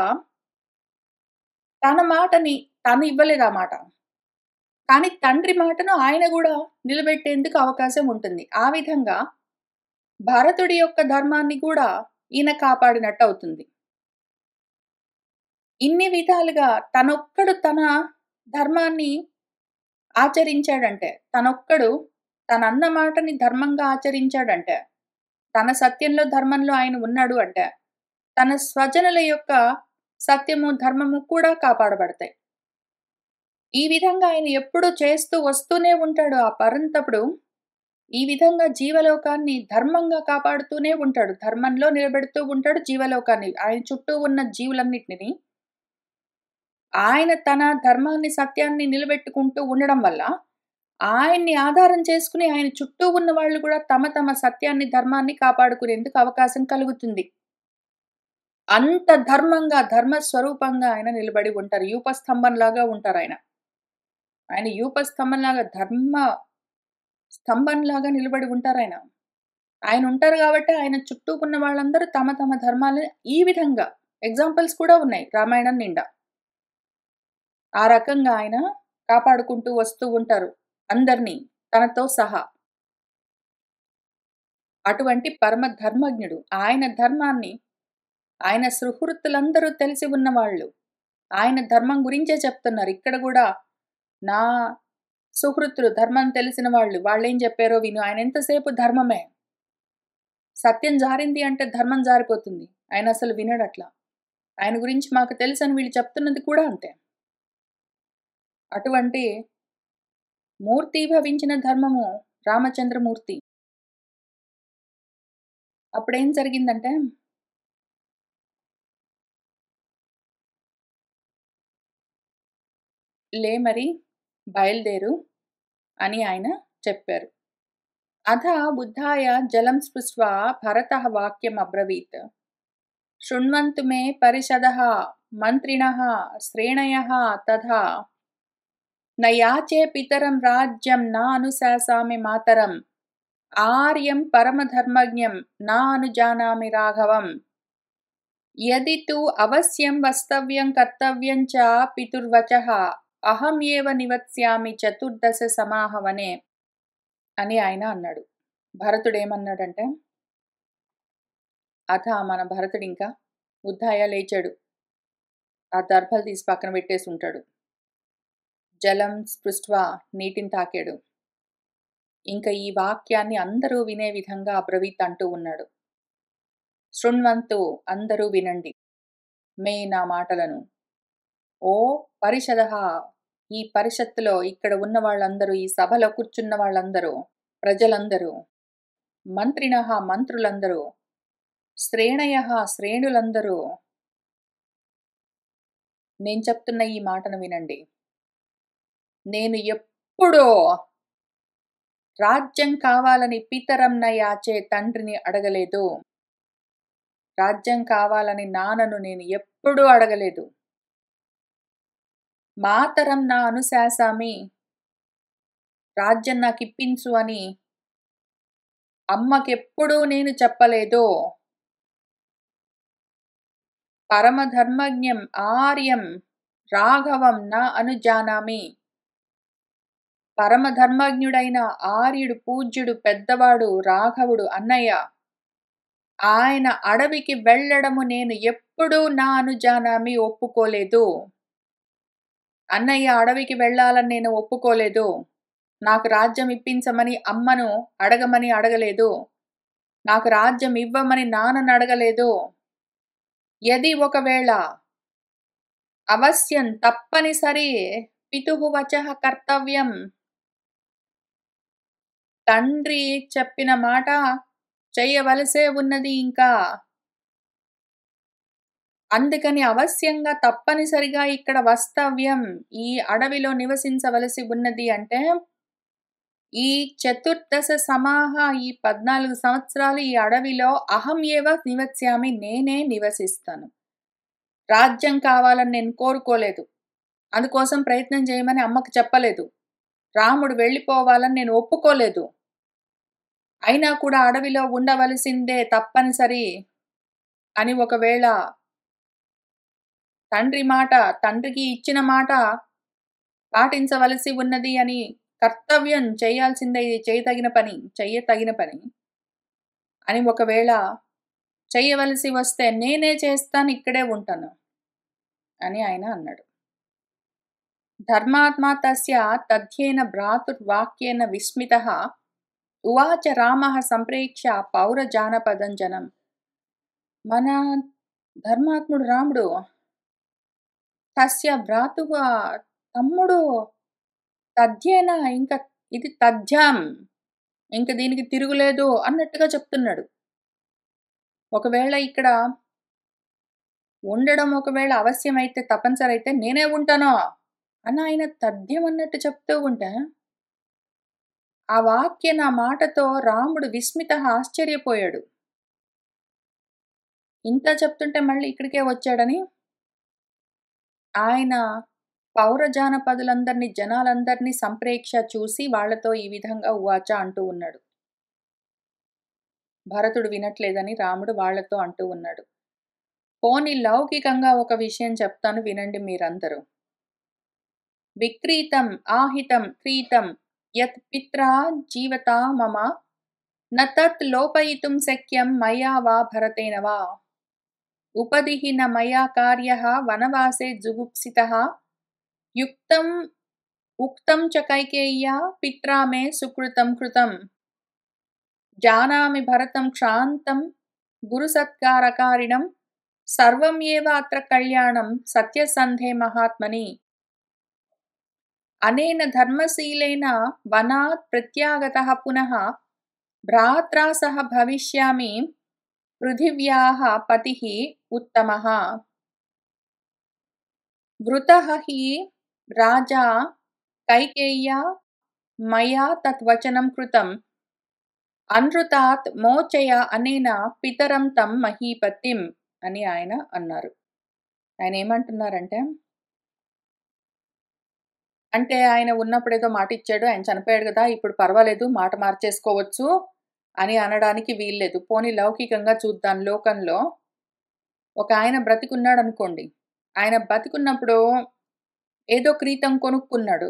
తన మాటని తను ఇవ్వలేదు ఆ మాట. కానీ తండ్రి మాటను ఆయన గూడా నిలబెట్టేందుకు అవకాశం ఉంటుంది. ఆ విధంగా భరతుడి యొక్క ధర్మాన్ని కూడా ఈయన కాపాడినట్టవుతుంది. ఇన్ని విధాలుగా తనొక్కడు తన ధర్మాన్ని ఆచరించాడంటే, తనొక్కడు తనన్న మాటని ధర్మంగా ఆచరించాడంటే, తన సత్యంలో, ధర్మంలో ఆయన ఉన్నాడు అంటే, తన స్వజనుల యొక్క సత్యము, ధర్మము కూడా కాపాడబడతాయి. ఈ విధంగా ఆయన ఎప్పుడూ చేస్తూ వస్తూనే ఉంటాడు. ఆ పరంతపుడు ఈ విధంగా జీవలోకాన్ని ధర్మంగా కాపాడుతూనే ఉంటాడు. ధర్మంలో నిలబెడుతూ ఉంటాడు జీవలోకాన్ని. ఆయన చుట్టూ ఉన్న జీవులన్నిటిని ఆయన తన ధర్మాన్ని, సత్యాన్ని నిలబెట్టుకుంటూ ఉండడం వల్ల, ఆయన్ని ఆధారం చేసుకొని ఆయన చుట్టూ ఉన్న వాళ్ళు కూడా తమ తమ సత్యాన్ని, ధర్మాన్ని కాపాడుకునేందుకు అవకాశం కలుగుతుంది. అంత ధర్మంగా, ధర్మ స్వరూపంగా ఆయన నిలబడి ఉంటారు. యూపస్తంభంలాగా ఉంటారాయన. ఆయన యూపస్తంభంలాగా, ధర్మ స్తంభంలాగా నిలబడి ఉంటారాయన. ఆయన ఉంటారు గాబట్టే ఆయన చుట్టూ ఉన్న వాళ్ళందరూ తమ తమ ధర్మాలని ఈ విధంగా ఎగ్జాంపుల్స్ కూడా ఉన్నాయి రామాయణం నిండా. ఆ రకంగా ఆయన కాపాడుకుంటూ వస్తూ ఉంటారు అందరినీ తనతో సహా. అటువంటి పరమ ధర్మజ్ఞుడు. ఆయన ధర్మాన్ని ఆయన సుహృతులందరూ తెలిసి ఉన్నవాళ్ళు. ఆయన ధర్మం గురించే చెప్తున్నారు. ఇక్కడ గూడా నా సుహృతులు ధర్మం తెలిసిన వాళ్ళు. వాళ్ళేం చెప్పారో విను. ఆయన ఎంతసేపు ధర్మమే. సత్యం జారింది అంటే ధర్మం జారిపోతుంది. ఆయన అసలు వినడట్లా. ఆయన గురించి మాకు తెలుసని వీళ్ళు చెప్తున్నది కూడా అంతే. అటువంటి మూర్తీభవించిన ధర్మము రామచంద్రమూర్తి. అప్పుడేం జరిగిందంటే, లే మరి బయలుదేరు అని ఆయన చెప్పారు. అథ బుద్ధాయ జలం స్పృష్ట్వా భరతః వాక్యమబ్రవీత్. శృణ్వంతు మే పరిషదః మంత్రిణః శ్రేణయః తథా న యాచే పితరం రాజ్యం నా అనుశాసామి మాతరం ఆర్యం పరమధర్మజ్ఞం నా అనుజానామి రాఘవం యది తు అవశ్యం వస్తవ్యం కర్తవ్యం చ పితుర్వచః అహం ఏవ నివత్స్యామి చతుర్దశ సమాహవనే అని ఆయన అన్నాడు. భరతుడు ఏమన్నాడంటే, అథ మన భరతుడు ఇంకా ఉద్ధాయ లేచాడు. ఆ దర్భలు తీసి పక్కన పెట్టేసి ఉంటాడు. జలం స్పృష్ట్వా నీటిని తాకాడు. ఇంకా ఈ వాక్యాన్ని అందరూ వినే విధంగా అబ్రవీత్ అంటూ ఉన్నాడు. శృణ్వంతు అందరూ వినండి మే నా మాటలను. ఓ పరిషదః ఈ పరిషత్తులో ఇక్కడ ఉన్న వాళ్ళందరూ, ఈ సభలో కూర్చున్న వాళ్ళందరూ, ప్రజలందరూ, మంత్రిణః మంత్రులందరూ, శ్రేణయః శ్రేణులందరూ, నేను చెప్తున్న ఈ మాటను వినండి. నేను ఎప్పుడో రాజ్యం కావాలని పితరంన యాచే తండ్రిని అడగలేదు. రాజ్యం కావాలని నాన్నను నేను ఎప్పుడూ అడగలేదు. మాతరం నా అనుశాసామి రాజ్యం నాకిప్పించు అని అమ్మకెప్పుడూ నేను చెప్పలేదు. పరమధర్మజ్ఞం ఆర్యం రాఘవం నా అనుజానామి. పరమధర్మజ్ఞుడైన ఆర్యుడు, పూజ్యుడు, పెద్దవాడు, రాఘవుడు, అన్నయ్య, ఆయన అడవికి వెళ్ళడము నేను ఎప్పుడూ నా అనుజానామి ఒప్పుకోలేదు. అన్నయ్య అడవికి వెళ్ళాలని నేను ఒప్పుకోలేదు. నాకు రాజ్యం ఇప్పించమని అమ్మను అడగమని అడగలేదు. నాకు రాజ్యం ఇవ్వమని నాన్నను అడగలేదు. యది ఒకవేళ అవశ్యం తప్పనిసరి పితుః వచః కర్తవ్యం. తండ్రి చెప్పిన మాట చెయ్యవలసే ఉన్నది ఇంకా. అందుకని అవశ్యంగా తప్పనిసరిగా ఇక్కడ వస్తవ్యం, ఈ అడవిలో నివసించవలసి ఉన్నది. అంటే ఈ చతుర్దశ సమాహ, ఈ 14 సంవత్సరాలు ఈ అడవిలో అహం ఏవ నివస్యామి, నేనే నివసిస్తాను. రాజ్యం కావాలని నేను కోరుకోలేదు. అందుకోసం ప్రయత్నం చేయమని అమ్మకు చెప్పలేదు. రాముడు వెళ్ళిపోవాలని నేను ఒప్పుకోలేదు. అయినా కూడా అడవిలో ఉండవలసిందే తప్పనిసరి అని ఒకవేళ తండ్రికి ఇచ్చిన మాట పాటించవలసి ఉన్నది అని, కర్తవ్యం చేయాల్సిందే, ఇది చెయ్యతగిన పని అని ఒకవేళ చెయ్యవలసి వస్తే నేనే చేస్తాను, ఇక్కడే ఉంటాను అని ఆయన అన్నాడు. ధర్మాత్మా తస్య తథ్యేన భ్రాతుర్వాక్యేన విస్మితః ఉవాచ రామః సంప్రేక్ష్య పౌరజానపదం జనం. మన ధర్మాత్ముడు రాముడు తస్య భ్రాతుః, తమ్ముడు, తథ్యేన, ఇంకా ఇది తథ్యం, ఇంక దీనికి తిరుగులేదు అన్నట్టుగా చెప్తున్నాడు. ఒకవేళ ఇక్కడ ఉండడం ఒకవేళ అవశ్యమైతే, తప్పనిసరి అయితే నేనే ఉంటాను అని ఆయన తథ్యం అన్నట్టు చెప్తూ ఉంటే, ఆ నా మాటతో రాముడు ఆశ్చర్యపోయాడు. ఇంత చెప్తుంటే మళ్ళీ ఇక్కడికే వచ్చాడని ఆయన పౌరజానపదులందరినీ, జనాలందరినీ సంప్రేక్ష చూసి వాళ్లతో ఈ విధంగా ఉవాచ అంటూ ఉన్నాడు. భరతుడు వినట్లేదని రాముడు వాళ్లతో అంటూ ఉన్నాడు. పోనీ లౌకికంగా ఒక విషయం చెప్తాను, వినండి మీరందరూ. విక్రీతం ఆహితం క్రీతం యత్ పిత్రా జీవతా మమ న తత్ లోపయితుం శక్యం మయా వా భరతేన వా. ఉపదిహి న మయా కార్యః వనవాసే జుగుప్సితః యుక్తం ఉక్తం చ కైకేయ్యా పిత్రా మే సుకృతం కృతం. జానామి భరతం క్షాంతం గురుసత్కారకారిణం సర్వం ఏవ అత్ర కళ్యాణం సత్యసంధే మహాత్మని. అనేన ధర్మశీలేన వనాత్ ప్రత్యాగతః పునః భ్రాత్రా సహ భవిష్యామి పృథివ్యాః పతిః ఉత్తమః. వృతః హి రాజా కైకేయ్యా మయా తత్ వచనం కృతం అనృతాత్ మోచయ అనేన పితరం తం మహీపతిం అని ఆయన అన్నారు. ఆయన ఏమంటున్నారంటే, అంటే ఆయన ఉన్నప్పుడు ఏదో మాట ఇచ్చాడు, ఆయన చనిపోయాడు కదా, ఇప్పుడు పర్వాలేదు మాట మార్చేసుకోవచ్చు అని అనడానికి వీల్లేదు. పోనీ లౌకికంగా చూద్దాం. లోకంలో ఒక ఆయన బ్రతికున్నాడు అనుకోండి. ఆయన బతికున్నప్పుడు ఏదో క్రీతం కొనుక్కున్నాడు,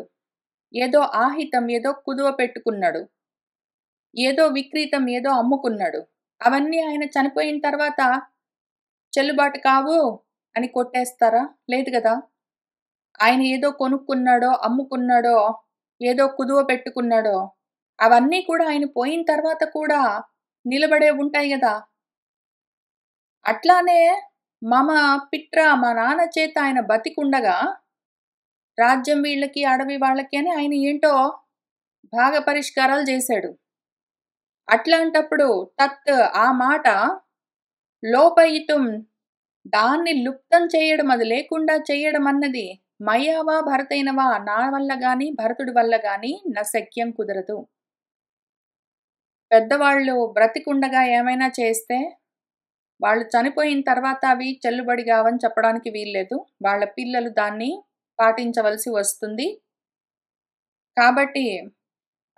ఏదో ఆహితం, ఏదో కుదువ పెట్టుకున్నాడు, ఏదో విక్రీతం, ఏదో అమ్ముకున్నాడు. అవన్నీ ఆయన చనిపోయిన తర్వాత చెల్లుబాటు కావు అని కొట్టేస్తారా? లేదు కదా. ఆయన ఏదో కొనుక్కున్నాడో, అమ్ముకున్నాడో, ఏదో కుదువ పెట్టుకున్నాడో, అవన్నీ కూడా ఆయన పోయిన తర్వాత కూడా నిలబడే ఉంటాయి కదా. అట్లానే మమ పిత్ర, మా నాన్న చేత ఆయన బతికుండగా రాజ్యం వీళ్ళకి, అడవి వాళ్ళకి అని ఆయన ఏంటో భాగ పరిష్కారాలు చేశాడు. అట్లాంటప్పుడు తత్, ఆ మాట, లోపయితుం, దాన్ని లుప్తం చేయడం, అది లేకుండా చేయడం అన్నది మయ్యావా భరతైనవా, నా వల్ల గాని భరతుడి వల్ల గాని నా శక్యం కుదరదు. పెద్దవాళ్ళు బ్రతికుండగా ఏమైనా చేస్తే వాళ్ళు చనిపోయిన తర్వాత అవి చెల్లుబడి కావని చెప్పడానికి వీల్లేదు. వాళ్ళ పిల్లలు దాన్ని పాటించవలసి వస్తుంది. కాబట్టి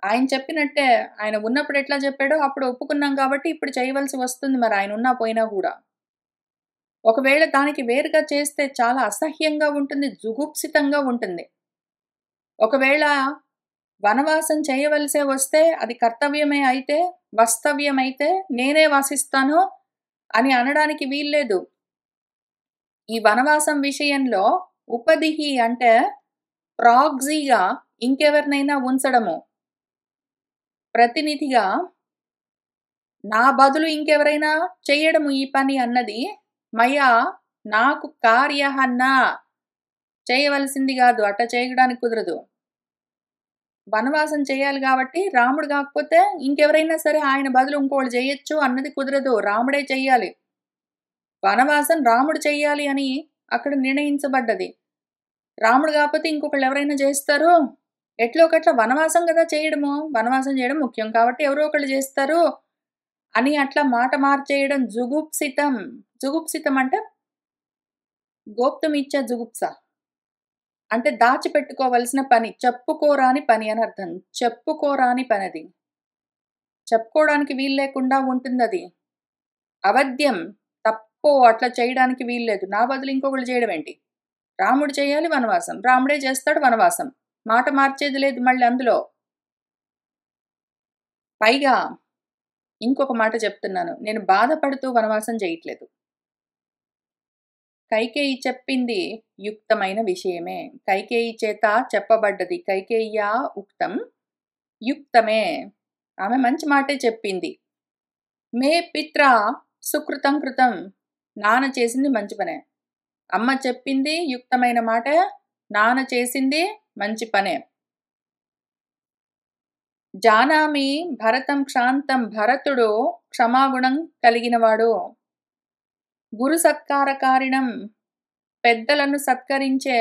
ఆయన చెప్పినట్టే, ఆయన ఉన్నప్పుడు ఎట్లా చెప్పాడో అప్పుడు ఒప్పుకున్నాం కాబట్టి ఇప్పుడు చేయవలసి వస్తుంది. మరి ఆయన ఉన్నా పోయినా కూడా ఒకవేళ దానికి వేరుగా చేస్తే చాలా అసహ్యంగా ఉంటుంది, జుగుప్సితంగా ఉంటుంది. ఒకవేళ వనవాసం చేయవలసే వస్తే అది కర్తవ్యమే అయితే, వస్తవ్యమైతే నేనే వాసిస్తాను అని అనడానికి వీల్లేదు. ఈ వనవాసం విషయంలో ఉపదిహి అంటే ప్రాక్సీగా ఇంకెవరినైనా ఉంచడము, ప్రతినిధిగా నా బదులు ఇంకెవరైనా చేయడము ఈ పని అన్నది మయా, నాకు కార్యహన్నా, చేయవలసింది కాదు, అట్లా చేయడానికి కుదరదు. వనవాసం చేయాలి కాబట్టి రాముడు కాకపోతే ఇంకెవరైనా సరే ఆయన బదులు ఇంకోళ్ళు చేయొచ్చు అన్నది కుదరదు. రాముడే చెయ్యాలి. వనవాసం రాముడు చెయ్యాలి అని అక్కడ నిర్ణయించబడ్డది. రాముడు కాకపోతే ఇంకొకళ్ళు ఎవరైనా చేస్తారు? ఎట్లో ఒకట్ల వనవాసం కదా చేయడము. వనవాసం చేయడం ముఖ్యం కాబట్టి ఎవరో ఒకళ్ళు చేస్తారు అని అట్లా మాట మార్చేయడం జుగుప్సితం. జుగుప్సితం అంటే గోప్తుమిచ్చ జుగుప్స. అంటే దాచిపెట్టుకోవలసిన పని. చెప్పుకోరాని పని అని అర్థం. చెప్పుకోరాని పనది. చెప్పుకోవడానికి వీలు లేకుండా ఉంటుందది. అవధ్యం. తప్పు అట్లా చేయడానికి వీల్లేదు. నా బదులు ఇంకొకళ్ళు చేయడం ఏంటి? రాముడు చేయాలి వనవాసం. రాముడే చేస్తాడు వనవాసం. మాట మార్చేది లేదు మళ్ళీ అందులో. పైగా ఇంకొక మాట చెప్తున్నాను. నేను బాధపడుతూ వనవాసం చేయట్లేదు. కైకేయి చెప్పింది యుక్తమైన విషయమే. కైకేయి చేత చెప్పబడ్డది. కైకేయ్యా ఉక్తం యుక్తమే. ఆమె మంచి మాటే చెప్పింది. మే పిత్ర సుకృతం కృతం. నాన్న చేసింది మంచి పనే. అమ్మ చెప్పింది యుక్తమైన మాట. నాన్న చేసింది మంచి పనే. జానామి భరతం క్షాంతం. భరతుడు క్షమాగుణం కలిగినవాడు. గురు సత్కారకారిణం. పెద్దలను సత్కరించే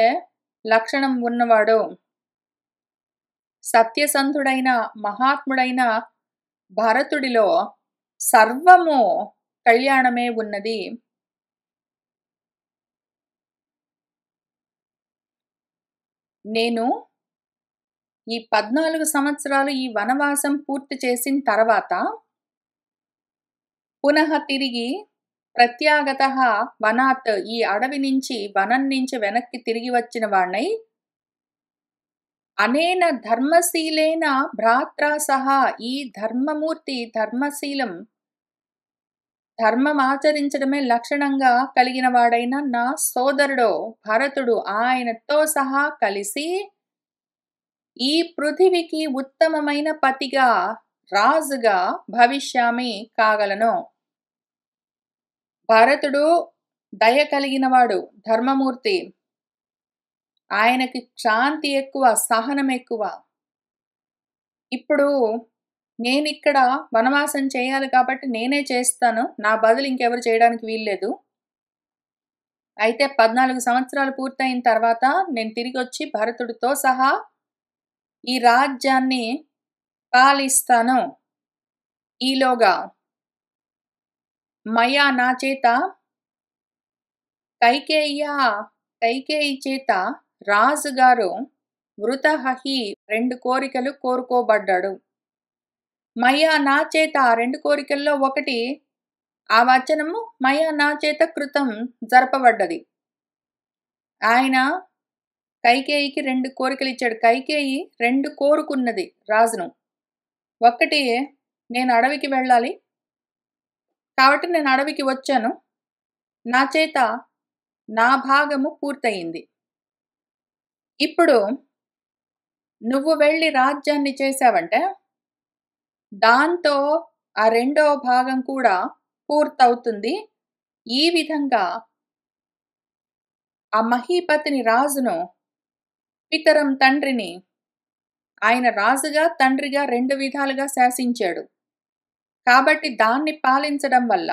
లక్షణం ఉన్నవాడు. సత్యసంధుడైన మహాత్ముడైన భరతుడిలో సర్వము కళ్యాణమే ఉన్నది. నేను ఈ 14 సంవత్సరాలు ఈ వనవాసం పూర్తి చేసిన తర్వాత పునః తిరిగి ప్రత్యాగతః వనాత్. ఈ అడవి నుంచి వనం నుంచి వెనక్కి తిరిగి వచ్చిన వాణ్ణై అనేన ధర్మశీలేన భ్రాత్రా సహా. ఈ ధర్మమూర్తి ధర్మశీలం ధర్మం ఆచరించడమే లక్షణంగా కలిగిన వాడైన నా సోదరుడు భరతుడు ఆయనతో సహా కలిసి ఈ పృథివికి ఉత్తమమైన పతిగా రాజుగా భవిష్యామి కాగలను. భరతుడు దయ కలిగినవాడు, ధర్మమూర్తి. ఆయనకి శాంతి ఎక్కువ, సహనం ఎక్కువ. ఇప్పుడు నేనిక్కడ వనవాసం చేయాలి కాబట్టి నేనే చేస్తాను. నా బదులు ఇంకెవరు చేయడానికి వీల్లేదు. అయితే 14 సంవత్సరాలు పూర్తయిన తర్వాత నేను తిరిగి వచ్చి భరతుడితో సహా ఈ రాజ్యాన్ని పాలిస్తాను. ఈలోగా మయా నా చేత కైకేయి చేత రాజుగారు వృతహి 2 కోరికలు కోరుకోబడ్డాడు. మయా నా చేత 2 కోరికల్లో ఒకటి ఆ వచనము మయా నా చేత కృతం జరపబడ్డది. ఆయన కైకేయికి 2 కోరికలు ఇచ్చాడు. కైకేయి 2 కోరుకున్నది రాజును. ఒకటి, నేను అడవికి వెళ్ళాలి కాబట్టి నేను అడవికి వచ్చాను. నా చేత నా భాగము పూర్తయింది. ఇప్పుడు నువ్వు వెళ్ళి రాజ్యాన్ని చేశావంటే దాంతో ఆ 2వ భాగం కూడా పూర్తవుతుంది. ఈ విధంగా ఆ మహీపతిని రాజును పితరం తండ్రిని ఆయన రాజుగా తండ్రిగా 2 విధాలుగా శాసించాడు. కాబట్టి దాన్ని పాలించడం వల్ల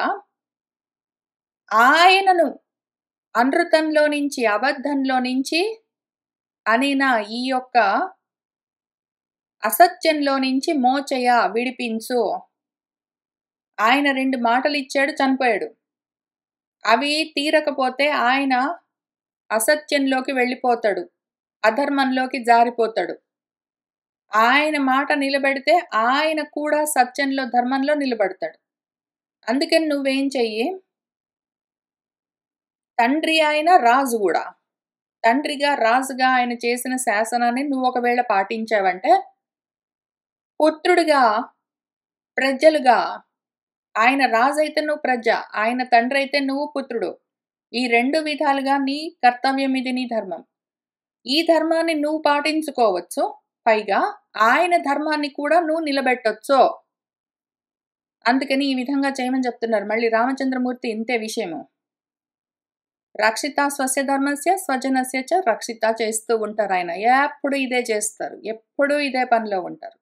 ఆయనను అనృతంలో నుంచి అబద్ధంలో నుంచి అనిన ఈ యొక్క అసత్యంలో నుంచి మోచయ విడిపించు. ఆయన 2 మాటలు ఇచ్చాడు, చనిపోయాడు. అవి తీరకపోతే ఆయన అసత్యంలోకి వెళ్ళిపోతాడు, అధర్మంలోకి జారిపోతాడు. ఆయన మాట నిలబెడితే ఆయన కూడా సత్యంలో ధర్మంలో నిలబడతాడు. అందుకని నువ్వేం చెయ్యి, తండ్రి ఆయన రాజు కూడా, తండ్రిగా రాజుగా ఆయన చేసిన శాసనాన్ని నువ్వు ఒకవేళ పాటించావంటే పుత్రుడిగా ప్రజలుగా, ఆయన రాజు అయితే నువ్వు ప్రజ, ఆయన తండ్రి అయితే నువ్వు పుత్రుడు. ఈ 2 విధాలుగా నీ కర్తవ్యం, ఇది నీ ధర్మం. ఈ ధర్మాన్ని నువ్వు పాటించుకోవచ్చు, పైగా ఆయన ధర్మాన్ని కూడా నువ్వు నిలబెట్టొచ్చు. అందుకని ఈ విధంగా చేయమని చెప్తున్నారు. మళ్ళీ రామచంద్రమూర్తి ఇంతే విషయము. రక్షిత స్వస్య ధర్మస్య స్వజనస్య చ రక్షిత చేస్తూ ఉంటారు ఆయన. ఎప్పుడు ఇదే చేస్తారు. ఎప్పుడూ ఇదే పనిలో ఉంటారు.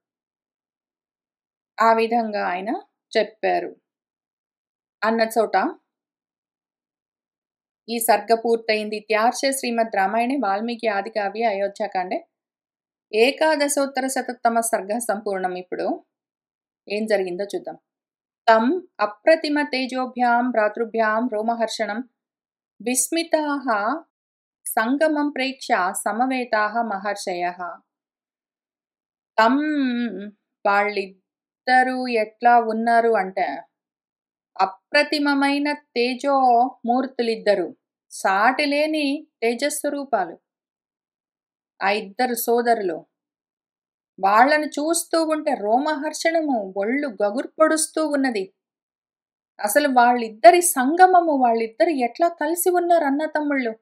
ఆ విధంగా ఆయన చెప్పారు. అన్న చోట ఈ సర్గ పూర్తయింది. ఇత్యార్షే శ్రీమద్ రామాయణే వాల్మీకి ఆదికావ్యే అయోధ్యాకాండే ఏకాదశోత్తర శతతమ సర్గ సంపూర్ణం. ఇప్పుడు ఏం జరిగిందో చూద్దాం. తం అప్రతిమ తేజోభ్యాం భ్రాతృభ్యాం రోమహర్షణం విస్మితాః సంగమం ప్రేక్ష్య సమవేతాః మహర్షయః. తం వాళ్ళిద్దరూ ఎట్లా ఉన్నారు అంటే అప్రతిమమైన తేజో మూర్తులిద్దరు, సాటిలేని తేజస్వరూపాలు. ఆ ఇద్దరు సోదరులు వాళ్ళను చూస్తూ ఉంటే రోమహర్షణము, ఒళ్ళు గగురు పొడుస్తూ ఉన్నది. అసలు వాళ్ళిద్దరి సంగమము, వాళ్ళిద్దరు ఎట్లా కలిసి ఉన్నారు అన్న తమ్ముళ్ళు.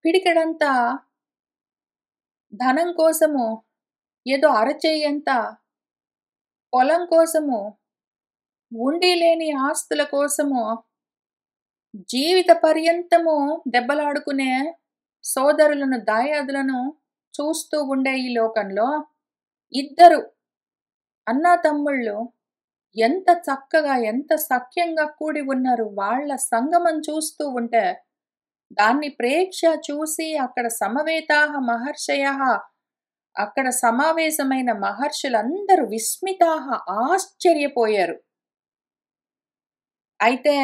పిడికెడంతా ధనం కోసము, ఏదో అరచేయంత పొలం కోసము, ఉండి లేని ఆస్తుల కోసము జీవిత పర్యంతము దెబ్బలాడుకునే సోదరులను, దాయాదులను చూస్తూ ఉండే ఈ లోకంలో ఇద్దరు అన్నా తమ్ముళ్ళు ఎంత చక్కగా, ఎంత సఖ్యంగా కూడి ఉన్నారు. వాళ్ళ సంగమం చూస్తూ ఉంటే, దాన్ని ప్రేక్ష చూసి అక్కడ సమవేతాః మహర్షయః, అక్కడ సమావేశమైన మహర్షులందరూ విస్మితాః ఆశ్చర్యపోయారు. అయితే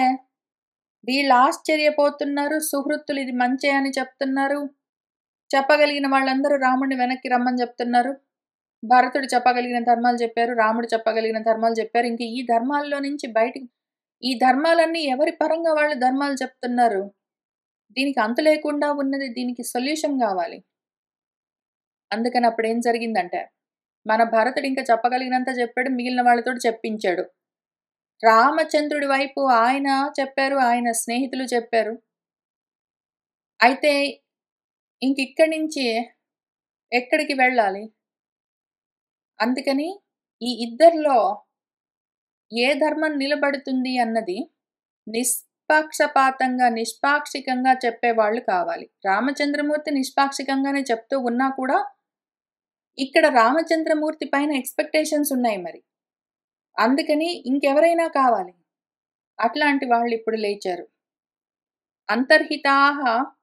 వీళ్ళు ఆశ్చర్యపోతున్నారు. సుహృత్తులు ఇది మంచే అని చెప్తున్నారు. చెప్పగలిగిన వాళ్ళందరూ రాముడిని వెనక్కి రమ్మని చెప్తున్నారు. భరతుడు చెప్పగలిగిన ధర్మాలు చెప్పారు. రాముడు చెప్పగలిగిన ధర్మాలు చెప్పారు. ఇంక ఈ ధర్మాల్లో నుంచి బయటికి, ఈ ధర్మాలన్నీ ఎవరి పరంగా వాళ్ళు ధర్మాలు చెప్తున్నారు. దీనికి అంతు లేకుండా ఉన్నది. దీనికి సొల్యూషన్ కావాలి. అందుకని అప్పుడేం జరిగిందంటే, మన భరతుడు ఇంకా చెప్పగలిగినంత చెప్పాడు. మిగిలిన వాళ్ళతో చెప్పించాడు. రామచంద్రుడి వైపు ఆయన చెప్పారు. ఆయన స్నేహితులు చెప్పారు. అయితే ఇంకిక్కడి నుంచి ఎక్కడికి వెళ్ళాలి? అందుకని ఈ ఇద్దరిలో ఏ ధర్మం నిలబడుతుంది అన్నది నిష్పక్షపాతంగా, నిష్పాక్షికంగా చెప్పేవాళ్ళు కావాలి. రామచంద్రమూర్తి నిష్పాక్షికంగానే చెప్తూ ఉన్నా కూడా ఇక్కడ రామచంద్రమూర్తి పైన ఎక్స్పెక్టేషన్స్ ఉన్నాయి మరి. అందుకని ఇంకెవరైనా కావాలి. అట్లాంటి వాళ్ళు ఇప్పుడు లేచారు. అంతర్హితాః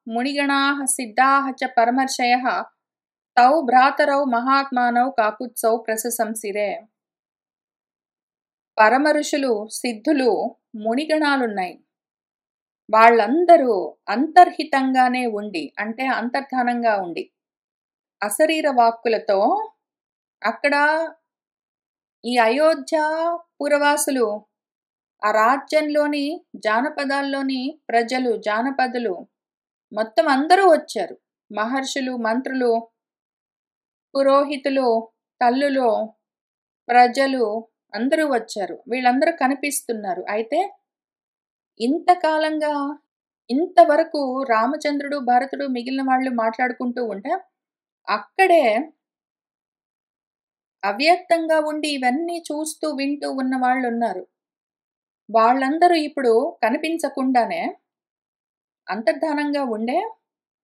మునిగణాః సిద్ధాః చ పరమర్షయః తౌ భ్రాతరౌ మహాత్మానౌ కాకుత్సౌ ప్రశంసిరే. పరమఋషులు, సిద్ధులు, మునిగణాలున్నాయి. వాళ్ళందరూ అంతర్హితంగానే ఉండి, అంటే అంతర్ధానంగా ఉండి, అశరీర వాక్కులతో అక్కడ ఈ అయోధ్య పురవాసులు, ఆ రాజ్యంలోని జానపదాల్లోని ప్రజలు, జానపదులు మొత్తం అందరూ వచ్చారు. మహర్షులు, మంత్రులు, పురోహితులు, తల్లులు, ప్రజలు అందరూ వచ్చారు. వీళ్ళందరూ కనిపిస్తున్నారు. అయితే ఇంతకాలంగా, ఇంతవరకు రామచంద్రుడు, భరతుడు, మిగిలిన వాళ్ళు మాట్లాడుకుంటూ ఉంటే అక్కడే అవ్యక్తంగా ఉండి ఇవన్నీ చూస్తూ వింటూ ఉన్న వాళ్ళు ఉన్నారు. వాళ్ళందరూ ఇప్పుడు కనిపించకుండానే అంతర్ధానంగా ఉండే,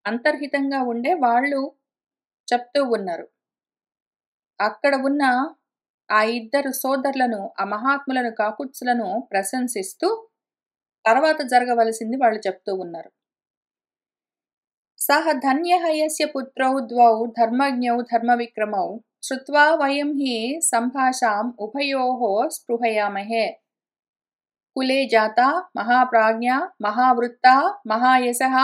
అంతర్హితంగా ఉండే వాళ్ళు చెప్తూ ఉన్నారు. అక్కడ ఉన్న ఆ ఇద్దరు సోదరులను, ఆ మహాత్ములను, కాకుత్సులను ప్రశంసిస్తూ తర్వాత జరగవలసింది వాళ్ళు చెప్తూ ఉన్నారు. సహ ధన్యః యస్య పుత్రౌ ద్వౌ ధర్మజ్ఞౌ ధర్మవిక్రమౌ శ్రుత్వా వయం హి సంభాషాం ఉభయోః స్పృహయామహే. కులే జాతా మహాప్రాజ్ఞా మహావృత్తా మహాయశః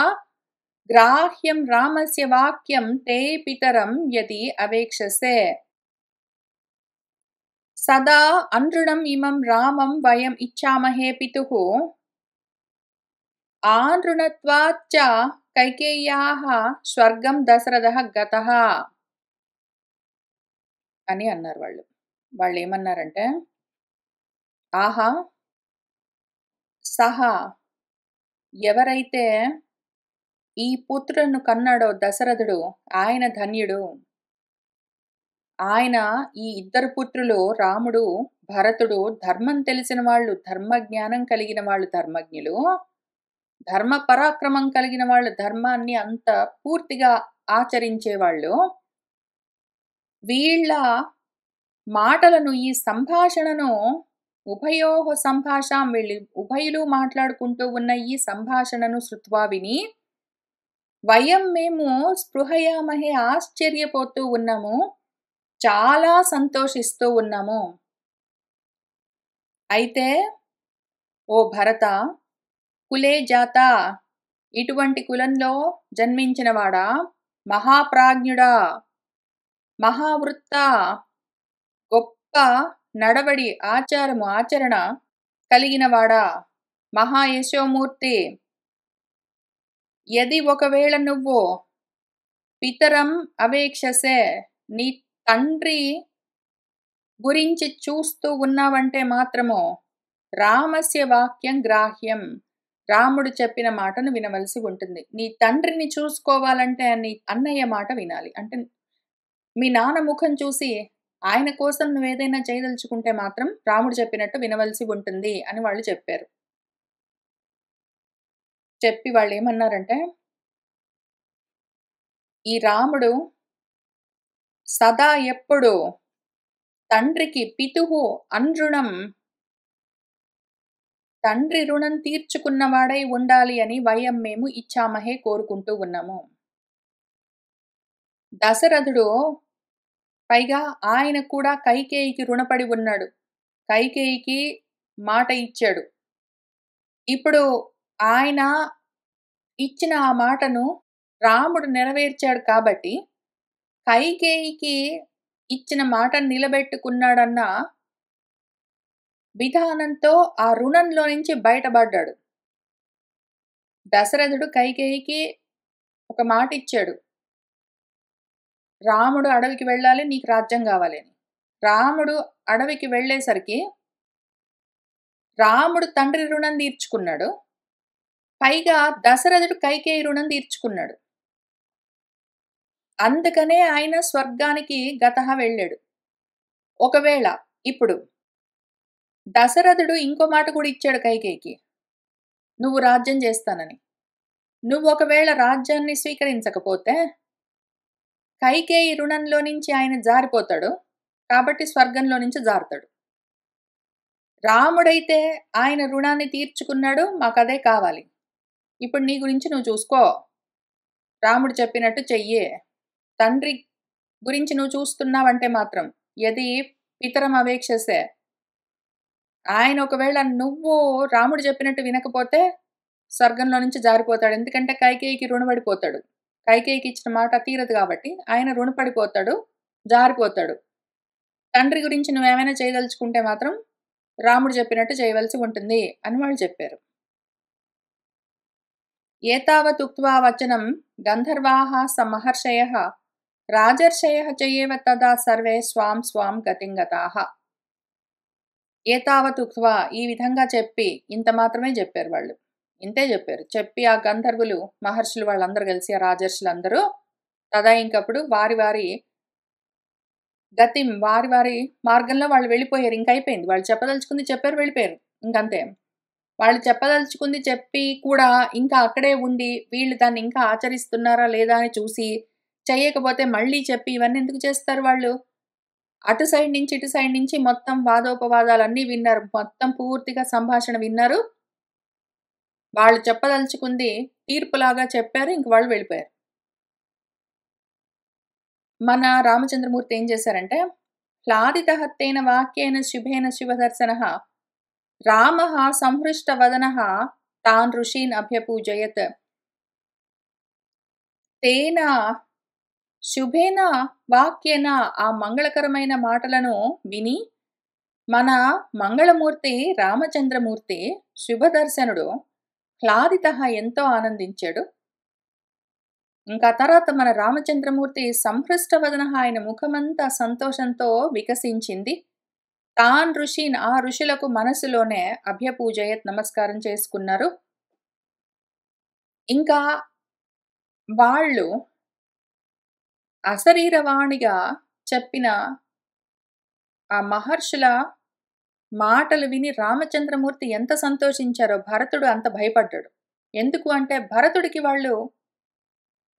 గ్రాహ్యం రామస్య వాక్యం తే పితరం యది అవేక్షసే. సదా అనృణం ఇమం రామం వయం ఇచ్ఛామహే పితుః ఆనృణత్వాచ్చ కైకేయ్యాః స్వర్గం దశరథః గతః అని అన్నారు వాళ్ళు. వాళ్ళు ఏమన్నారంటే, ఆహా, సహా ఎవరైతే ఈ పుత్రులను కన్నాడో దశరథుడు, ఆయన ధన్యుడు. ఆయన ఈ ఇద్దరు పుత్రులు రాముడు, భరతుడు ధర్మం తెలిసిన వాళ్ళు, ధర్మజ్ఞానం కలిగిన వాళ్ళు, ధర్మజ్ఞులు. ధర్మ పరాక్రమం కలిగిన వాళ్ళు, ధర్మాన్ని అంత పూర్తిగా ఆచరించేవాళ్ళు, వీళ్ళ మాటలను, ఈ సంభాషణను, ఉభయోః సంభాషాం, వీళ్ళు ఉభయులు మాట్లాడుకుంటూ ఉన్న ఈ సంభాషణను శ్రుత్వా విని, మేము స్పృహయామహే, ఆశ్చర్యపోతూ ఉన్నాము, చాలా సంతోషిస్తూ ఉన్నాము. అయితే ఓ భరత, కులే జాత, ఇటువంటి కులంలో జన్మించినవాడా, మహాప్రాజ్ఞుడా, మహావృత్త, గొప్ప నడవడి, ఆచరణ కలిగినవాడా, మహాయశోమూర్తి, యది ఒకవేళ నువ్వు పితరం అవేక్షసే, నీ తండ్రి గురించి చూస్తూ ఉన్నావంటే మాత్రము రామస్య వాక్యం గ్రాహ్యం, రాముడు చెప్పిన మాటను వినవలసి ఉంటుంది. నీ తండ్రిని చూసుకోవాలంటే నీ అన్నయ్య మాట వినాలి. అంటే మీ నాన్న ముఖం చూసి ఆయన కోసం నువ్వేదైనా చేయదలుచుకుంటే మాత్రం రాముడు చెప్పినట్టు వినవలసి ఉంటుంది అని వాళ్ళు చెప్పారు. చెప్పి వాళ్ళు ఏమన్నారంటే, ఈ రాముడు సదా ఎప్పుడు తండ్రికి పితుహు అన్రుణం, తండ్రి రుణం తీర్చుకున్నవాడై ఉండాలి అని మేము ఇచ్చామహే, కోరుకుంటూ ఉన్నాము. దశరథుడు పైగా ఆయన కూడా కైకేయికి రుణపడి ఉన్నాడు. కైకేయికి మాట ఇచ్చాడు. ఇప్పుడు ఆయన ఇచ్చిన ఆ మాటను రాముడు నెరవేర్చాడు కాబట్టి కైకేయికి ఇచ్చిన మాటను నిలబెట్టుకున్నాడన్న విధానంతో ఆ రుణంలో నుంచి బయటపడ్డాడు. దశరథుడు కైకేయికి ఒక మాట ఇచ్చాడు, రాముడు అడవికి వెళ్ళాలి, నీకు రాజ్యం కావాలి అని. రాముడు అడవికి వెళ్ళేసరికి రాముడు తండ్రి రుణం తీర్చుకున్నాడు, పైగా దశరథుడు కైకేయి రుణం తీర్చుకున్నాడు. అందుకనే ఆయన స్వర్గానికి గతః వెళ్ళాడు. ఒకవేళ ఇప్పుడు దశరథుడు ఇంకో మాట కూడా ఇచ్చాడు కైకేయికి, నువ్వు రాజ్యం చేస్తానని. నువ్వు ఒకవేళ రాజ్యాన్ని స్వీకరించకపోతే కైకేయి రుణంలో నుంచి ఆయన జారిపోతాడు, కాబట్టి స్వర్గంలో నుంచి జారుతాడు. రాముడైతే ఆయన రుణాన్ని తీర్చుకున్నాడు, మాకదే కావాలి. ఇప్పుడు నీ గురించి నువ్వు చూసుకో, రాముడు చెప్పినట్టు చెయ్యి. తండ్రి గురించి నువ్వు చూస్తున్నావంటే మాత్రం యది పితరం అవేక్షసే, ఆయన ఒకవేళ నువ్వు రాముడు చెప్పినట్టు వినకపోతే స్వర్గంలో నుంచి జారిపోతాడు. ఎందుకంటే కైకేయికి రుణపడిపోతాడు. కైకేయికి ఇచ్చిన మాట తీరదు కాబట్టి ఆయన రుణపడిపోతాడు, జారిపోతాడు. తండ్రి గురించి నువ్వేమైనా చేయదలుచుకుంటే మాత్రం రాముడు చెప్పినట్టు చేయవలసి ఉంటుంది అని వాళ్ళు చెప్పారు. ఏతావత్ ఉక్త్వా వచనం గంధర్వాః సమహర్షయః రాజర్షయః చయేవ తదా సర్వే స్వాం స్వాం గతిం గతాః. ఏతావత్ ఉక్త్వా, ఈ విధంగా చెప్పి, ఇంత మాత్రమే చెప్పారు వాళ్ళు, ఇంతే చెప్పారు. చెప్పి ఆ గంధర్వులు, మహర్షులు వాళ్ళందరూ కలిసి, ఆ రాజర్షులందరూ తదా ఇంకప్పుడు వారి వారి గతిం, వారి వారి మార్గంలో వాళ్ళు వెళ్ళిపోయారు. ఇంకైపోయింది. వాళ్ళు చెప్పదలుచుకుంది చెప్పారు, వెళ్ళిపోయారు, ఇంకంతే. వాళ్ళు చెప్పదలుచుకుంది చెప్పి కూడా ఇంకా అక్కడే ఉండి వీళ్ళు దాన్ని ఇంకా ఆచరిస్తున్నారా లేదా అని చూసి, చెయ్యకపోతే మళ్ళీ చెప్పి ఇవన్నీ ఎందుకు చేస్తారు వాళ్ళు? అటు సైడ్ నుంచి ఇటు సైడ్ నుంచి మొత్తం వాదోపవాదాలన్నీ విన్నారు, మొత్తం పూర్తిగా సంభాషణ విన్నారు. వాళ్ళు చెప్పదలుచుకుంది తీర్పులాగా చెప్పారు, ఇంక వాళ్ళు వెళ్ళిపోయారు. మన రామచంద్రమూర్తి ఏం చేశారంటే, హ్లాదితహత్తేన వాక్యేన శుభేన శుభదర్శనః రామః సంహృష్టవదనః తాన్ ఋషీన్ అభ్యపూజయత్. తేన శుభేన వాక్యేన, ఆ మంగళకరమైన మాటలను విని మన మంగళమూర్తి రామచంద్రమూర్తి శుభదర్శనుడు హ్లాదితః ఎంతో ఆనందించాడు. ఇంకా తర్వాత మన రామచంద్రమూర్తి సంహృష్టవదనః, ఆయన ముఖమంతా సంతోషంతో వికసించింది. తాన్ ఋషీన్, ఆ ఋషులకు మనసులోనే అభ్యపూజయత్, నమస్కారం చేసుకున్నారు. ఇంకా వాళ్ళు అశరీరవాణిగా చెప్పిన ఆ మహర్షుల మాటలు విని రామచంద్రమూర్తి ఎంత సంతోషించారో భరతుడు అంత భయపడ్డాడు. ఎందుకు అంటే భరతుడికి వాళ్ళు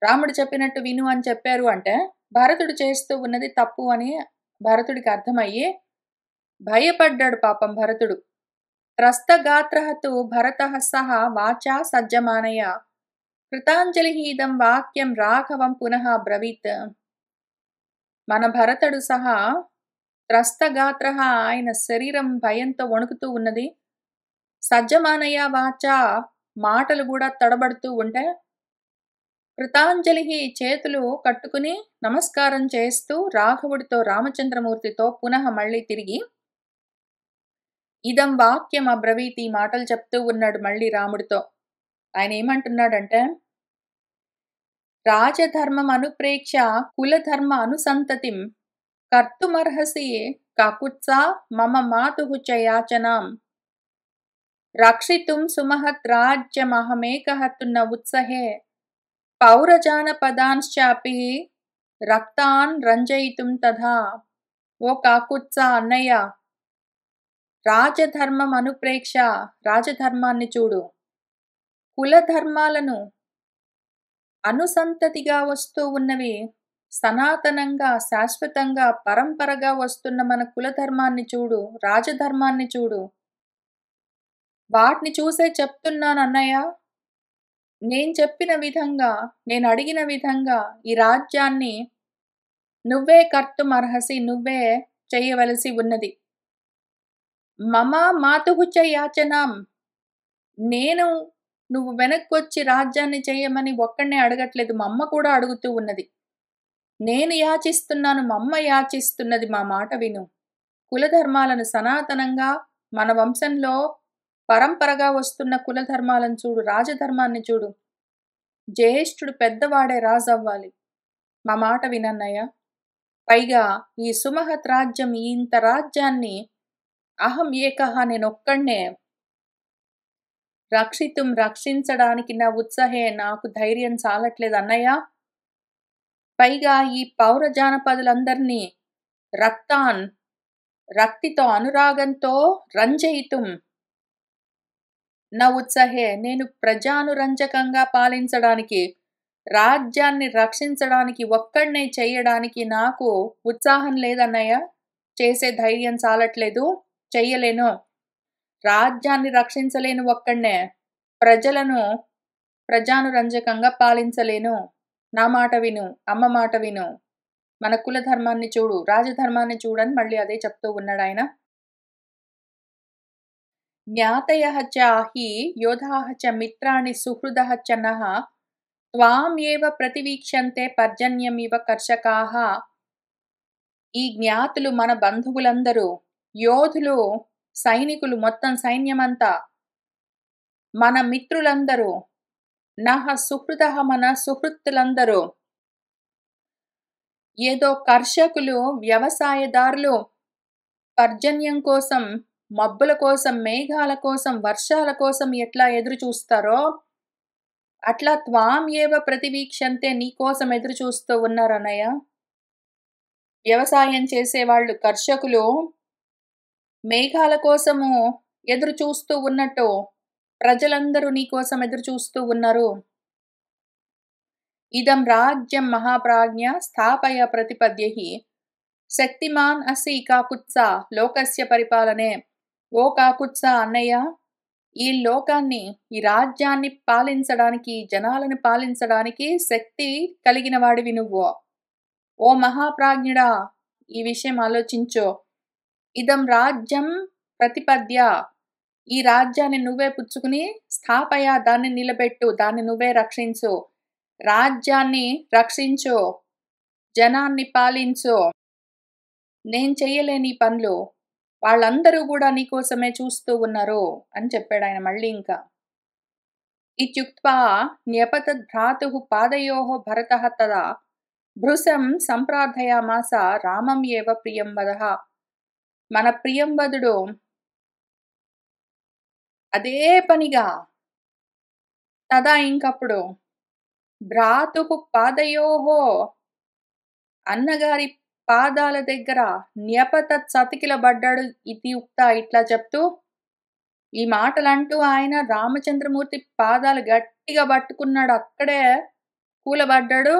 రాముడు చెప్పినట్టు విను అని చెప్పారు అంటే, భరతుడు చేస్తూ ఉన్నది తప్పు అని భరతుడికి అర్థమయ్యి భయపడ్డాడు పాపం భరతుడు. త్రస్తగాత్రః తు భరతః సహ వాచా సజ్జమానయ కృతాంజలిః ఇదం వాక్యం రాఘవం పునః అబ్రవీత్. మన భరతుడు సహా త్రస్తగాత్రః, ఆయన శరీరం భయంతో వణుకుతూ ఉన్నది. సజ్జమానయ వాచా, మాటలు కూడా తడబడుతూ ఉంటే, కృతాంజలిః, చేతులు కట్టుకుని నమస్కారం చేస్తూ రాఘవుడితో రామచంద్రమూర్తితో పునః మళ్ళీ తిరిగి ఇదం వాక్యం అబ్రవీత్, ఈ మాటలు చెప్తూ ఉన్నాడు మళ్ళీ రాముడితో. ఆయన ఏమంటున్నాడంటే, రాజధర్మం అనుప్రేక్ష కులధర్మ అనుసంతతిం కర్తుమర్హసి కాకుత్సా మమ మాతుః చ యాచనాం రక్షితుం సుమహత్ రాజ్యమహమేకః తు న ఉత్సహే పౌరజానపదాంశ్చాపి రక్తాన్ రంజయితుం తథా. ఓ కాకుత్స అన్నయ్య, రాజధర్మం అనుప్రేక్ష, రాజధర్మాన్ని చూడు, కులధర్మాలను అనుసంతతిగా వస్తూ ఉన్నవి, సనాతనంగా శాశ్వతంగా పరంపరగా వస్తున్న మన కులధర్మాన్ని చూడు, రాజధర్మాన్ని చూడు. వాటిని చూసే చెప్తున్నాను అన్నయ్య. నేను చెప్పిన విధంగా, నేను అడిగిన విధంగా ఈ రాజ్యాన్ని నువ్వే కర్తుమర్హసి, నువ్వే చెయ్యవలసి ఉన్నది. మమ మాతుః చ యాచనాం, నేను నువ్వు వెనక్కొచ్చి రాజ్యాన్ని చేయమని ఒక్కడినే అడగట్లేదు, మా అమ్మ కూడా అడుగుతూ ఉన్నది. నేను యాచిస్తున్నాను, మా అమ్మ యాచిస్తున్నది, మా మాట విను. కులధర్మాలను సనాతనంగా మన వంశంలో పరంపరగా వస్తున్న కులధర్మాలను చూడు, రాజధర్మాన్ని చూడు. జ్యేష్ఠుడు పెద్దవాడే రాజు అవ్వాలి, మా మాట వినన్నయ్య. పైగా ఈ సుమహత్ రాజ్యం, ఇంత రాజ్యాన్ని అహం ఏకః, నేనొక్కడినే రక్షితుం, రక్షించడానికి నా ఉత్సహే, నాకు ధైర్యం చాలట్లేదు అన్నయ్య. పైగా ఈ పౌర జానపదులందరినీ రక్తాన్, రక్తితో అనురాగంతో రంజయితుం నా ఉత్సహే, నేను ప్రజానురంజకంగా పాలించడానికి, రాజ్యాన్ని రక్షించడానికి, ఒక్కడినే చేయడానికి నాకు ఉత్సాహం లేదన్నయ్య. చేసే ధైర్యం చాలట్లేదు, చెయ్యలేను. రాజ్యాన్ని రక్షించలేను ఒక్కడినే, ప్రజలను ప్రజానురంజకంగా పాలించలేను. నా మాట విను, అమ్మ మాట విను, మన కుల ధర్మాన్ని చూడు, రాజధర్మాన్ని చూడని మళ్ళీ అదే చెప్తూ ఉన్నాడు ఆయన. జ్ఞాతయః చ హి యోధాః చ మిత్రాణి సుహృదః చ నః త్వాం ఏవ ప్రతివీక్షంతే పర్జన్యమివ కర్షకాః. ఈ జ్ఞాతులు, మన బంధువులందరూ, యోధులు, సైనికులు, మొత్తం సైన్యమంతా, మన మిత్రులందరూ, నః సుహృదః, మన సుహృత్తులందరూ, ఏదో కర్షకులు, వ్యవసాయదారులు పర్జన్యం కోసం, మబ్బుల కోసం, మేఘాల కోసం, వర్షాల కోసం ఎట్లా ఎదురు చూస్తారో అట్లా త్వాం ఏవ ప్రతివీక్షంతే, నీ కోసం ఎదురు చూస్తూ ఉన్నారన్నయ్య. వ్యవసాయం చేసేవాళ్ళు, కర్షకులు మేఘాల కోసము ఎదురు చూస్తూ ఉన్నట్టు ప్రజలందరూ నీ కోసం ఎదురు చూస్తూ ఉన్నారు. ఇదం రాజ్యం మహాప్రాజ్ఞ స్థాపయ ప్రతిపద్యహి శక్తిమాన్ అసి కాకుత్స లోకస్య పరిపాలనే. ఓ కాకుత్స అన్నయ్య, ఈ లోకాన్ని, ఈ రాజ్యాన్ని పాలించడానికి, జనాలను పాలించడానికి శక్తి కలిగిన వాడివి నువ్వు. ఓ మహాప్రాజ్ఞుడా, ఈ విషయం ఆలోచించు. ఇదం రాజ్యం ప్రతిపద్య, ఈ రాజ్యాన్ని నువ్వే పుచ్చుకుని స్థాపయ, దాన్ని నిలబెట్టు, దాన్ని నువ్వే రక్షించు. రాజ్యాన్ని రక్షించు, జనాన్ని పాలించు. నేను చెయ్యలేని పనులు వాళ్ళందరూ కూడా నీకోసమే చూస్తూ ఉన్నారు అని చెప్పాడు ఆయన మళ్ళీ. ఇంకా ఇత్యుక్త్వా న్యపతద్భ్రాతుః పాదయోః భరతః తదా భృశం సంప్రార్థయామాస రామం ఏవ ప్రియం వదః. మన ప్రియంవదుడు అదే పనిగా తదా, ఇంకప్పుడు భ్రాతుః పాదయోః, అన్నగారి పాదాల దగ్గర న్యపతత్, చతికిలబడ్డాడు. ఇతి ఉక్త, ఇట్లా చెప్తూ ఈ మాటలంటూ ఆయన రామచంద్రమూర్తి పాదాలు గట్టిగా పట్టుకున్నాడు. అక్కడే కూలబడ్డాడు.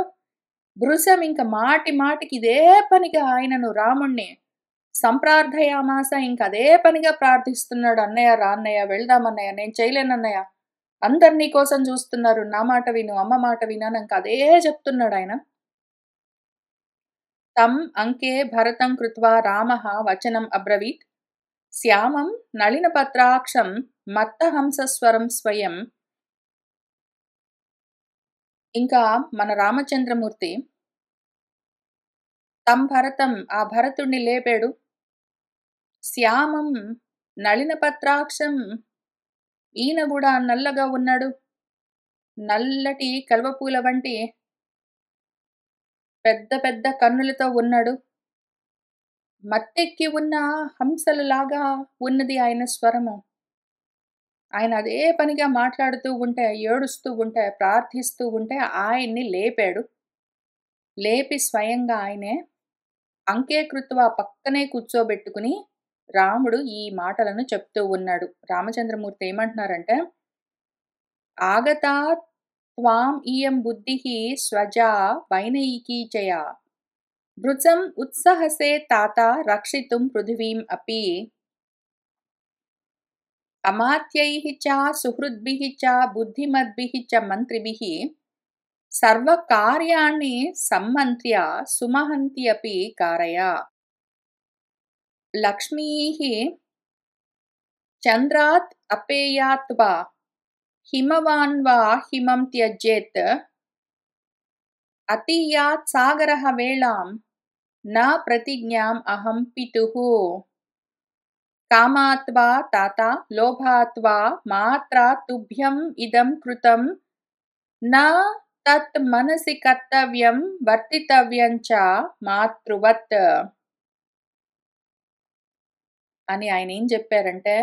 భృశం ఇంక మాటి మాటికి ఇదే పనిగా ఆయనను రాముణ్ణి సంప్రార్థయామాస ఇంక అదే పనిగా ప్రార్థిస్తున్నాడు. "అన్నయ్య రా అన్నయ్య, వెళ్దామన్నయ్య, నేను చేయలేనన్నయ్య. అందరు నీ కోసం చూస్తున్నారు. నా మాట విను, అమ్మ మాట విను" అని ఇంక అదే చెప్తున్నాడాయన. తం అంకే భరతం కృత్వా రామః వచనం అబ్రవీత్. శ్యామం నళినపత్రాక్షం మత్తహంసస్వరం స్వయం. ఇంకా మన రామచంద్రమూర్తి తం భరతం ఆ భరతుణ్ణి లేపాడు. శ్యామం నళినపత్రాక్షం ఈయన కూడా నల్లగా ఉన్నాడు. నల్లటి కల్వపూల వంటి పెద్ద పెద్ద కన్నులతో ఉన్నాడు. మత్తెక్కి ఉన్న హంసలలాగా ఉన్నది ఆయన స్వరము. ఆయన అదే పనిగా మాట్లాడుతూ ఉంటే, ఏడుస్తూ ఉంటే, ప్రార్థిస్తూ ఉంటే ఆయన్ని లేపాడు. లేపి స్వయంగా ఆయనే అంకేకృత్వ పక్కనే కూర్చోబెట్టుకుని రాముడు ఈ మాటలను చెప్తూ ఉన్నాడు. రామచంద్రమూర్తి ఏమంటున్నారంటే, ఆగతా త్వాం ఇయం బుద్ధిః స్వజా వైనైకీచయా భృశం ఉత్సహసే తాత రక్షితుం పృథివీం అపి అమాత్యైః చ సుహృద్భిః చ బుద్ధిమద్భిః చ మంత్రిభిః సర్వకార్యాణి సమ్మంత్ర్య సుమహంతి అపి కారయ. లక్ష్మీః చంద్రాత్ అపేయాత్ వా హిమవాన్ వా హిమం త్యజేత్ అతీయాత్ సాగరః వేళాం న ప్రతిజ్ఞాం అహం పితుః. కామాత్ వా తాత లోభాత్ వా మాత్రా తుభ్యం ఇదం కృతం న తత్ మనసి కర్తవ్యం వర్తితవ్యం చ మాతృవత్ అని ఆయన ఏం చెప్పారంటే,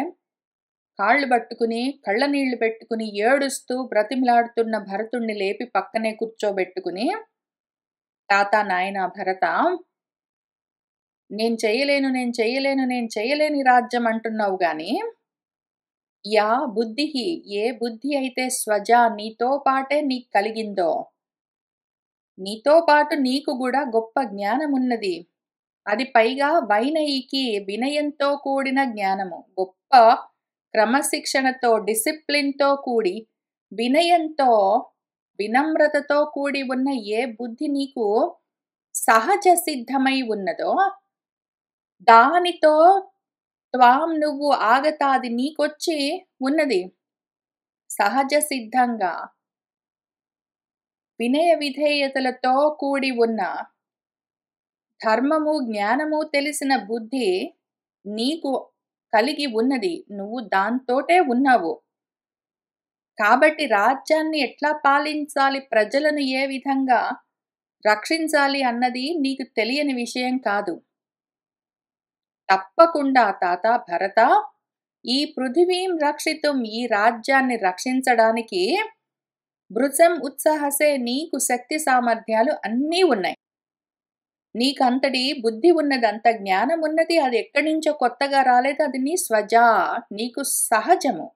కాళ్ళు పట్టుకుని కళ్ళ నీళ్లు పెట్టుకుని ఏడుస్తూ బ్రతిమిలాడుతున్న భరతుణ్ణి లేపి పక్కనే కూర్చోబెట్టుకుని, తాత నాయన భరత, నేను చేయలేను నేను చేయలేను నేను చేయలేని రాజ్యం అంటున్నావు గాని, యా బుద్ధి ఏ బుద్ధి అయితే స్వజా నీతో పాటే నీకు కలిగిందో, నీతో పాటు నీకు కూడా గొప్ప జ్ఞానమున్నది. అది పైగా వైనయికి వినయంతో కూడిన జ్ఞానము. గొప్ప క్రమశిక్షణతో డిసిప్లిన్తో కూడి వినయంతో వినమ్రతతో కూడి ఉన్న ఏ బుద్ధి నీకు సహజ సిద్ధమై ఉన్నదో దానితో త్వాం నువ్వు ఆగతాది నీకొచ్చి ఉన్నది. సహజ సిద్ధంగా వినయ విధేయతలతో కూడి ఉన్న ధర్మము జ్ఞానము తెలిసిన బుద్ధి నీకు కలిగి ఉన్నది. నువ్వు దాంతోటే ఉన్నావు. కాబట్టి రాజ్యాన్ని ఎట్లా పాలించాలి, ప్రజలను ఏ విధంగా రక్షించాలి అన్నది నీకు తెలియని విషయం కాదు. తప్పకుండా తాత భరత, ఈ పృథివీం రక్షితుం ఈ రాజ్యాన్ని రక్షించడానికి భృశం ఉత్సాహసే నీకు శక్తి సామర్థ్యాలు అన్నీ ఉన్నాయి. నీకంతటి బుద్ధి ఉన్నది, అంత జ్ఞానం ఉన్నది. అది ఎక్కడి నుంచో కొత్తగా రాలేదు. అది నీ స్వజా, నీకు సహజము.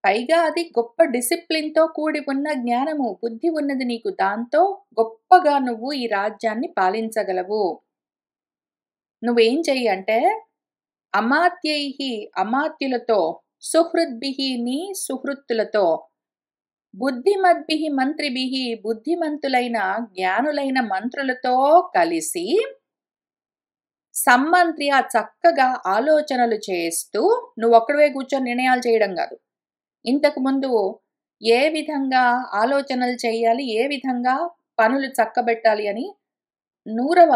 పైగా అది గొప్ప డిసిప్లిన్తో కూడి ఉన్న జ్ఞానము, బుద్ధి ఉన్నది నీకు. దాంతో గొప్పగా నువ్వు ఈ రాజ్యాన్ని పాలించగలవు. నువ్వేం చెయ్యి అంటే, అమాత్యైః అమాత్యులతో, సుహృద్భిః నీ సుహృత్తులతో, బుద్ధిమద్భిః మంత్రిభిః బుద్ధిమంతులైన జ్ఞానులైన మంత్రులతో కలిసి సమ్మంత్ర్య చక్కగా ఆలోచనలు చేస్తూ, నువ్వు ఒక్కడివే కూర్చొని నిర్ణయాలు చేయడం కాదు. ఇంతకు ముందు ఏ విధంగా ఆలోచనలు చేయాలి, ఏ విధంగా పనులు చక్కబెట్టాలి అని 100వ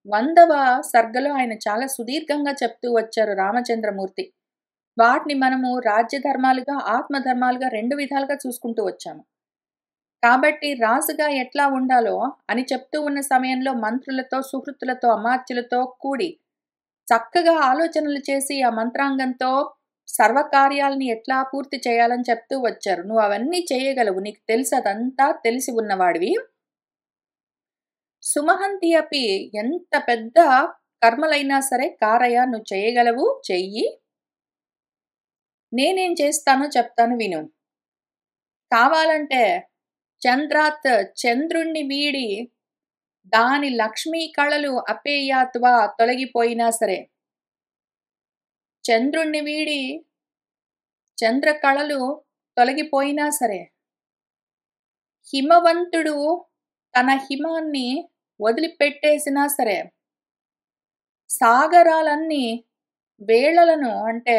100వ సర్గలో ఆయన చాలా సుదీర్ఘంగా చెప్తూ వచ్చారు రామచంద్రమూర్తి. వాటిని మనము రాజ్యధర్మాలుగా, ఆత్మధర్మాలుగా 2 విధాలుగా చూసుకుంటూ వచ్చాము. కాబట్టి రాజుగా ఎట్లా ఉండాలో అని చెప్తూ ఉన్న సమయంలో మంత్రులతో, సుహృతులతో, అమాత్యులతో కూడి చక్కగా ఆలోచనలు చేసి ఆ మంత్రాంగంతో సర్వకార్యాలని ఎట్లా పూర్తి చేయాలని చెప్తూ వచ్చారు. నువ్వు అవన్నీ చేయగలవు. నీకు తెలుసు, అదంతా తెలిసి ఉన్నవాడివి. సుమహంతి అపి ఎంత పెద్ద కర్మలైనా సరే కారయ నువ్వు చేయగలవు, చెయ్యి. నేనేం చేస్తానో చెప్తాను విను. కావాలంటే చంద్రాత్ చంద్రుణ్ణి వీడి దాని లక్ష్మీ కళలు అపేయాత్వా తొలగిపోయినా సరే, చంద్రుణ్ణి వీడి చంద్ర కళలు తొలగిపోయినా సరే, హిమవంతుడు తన హిమాన్ని వదిలిపెట్టేసినా సరే, సాగరాలన్నీ వేళలను అంటే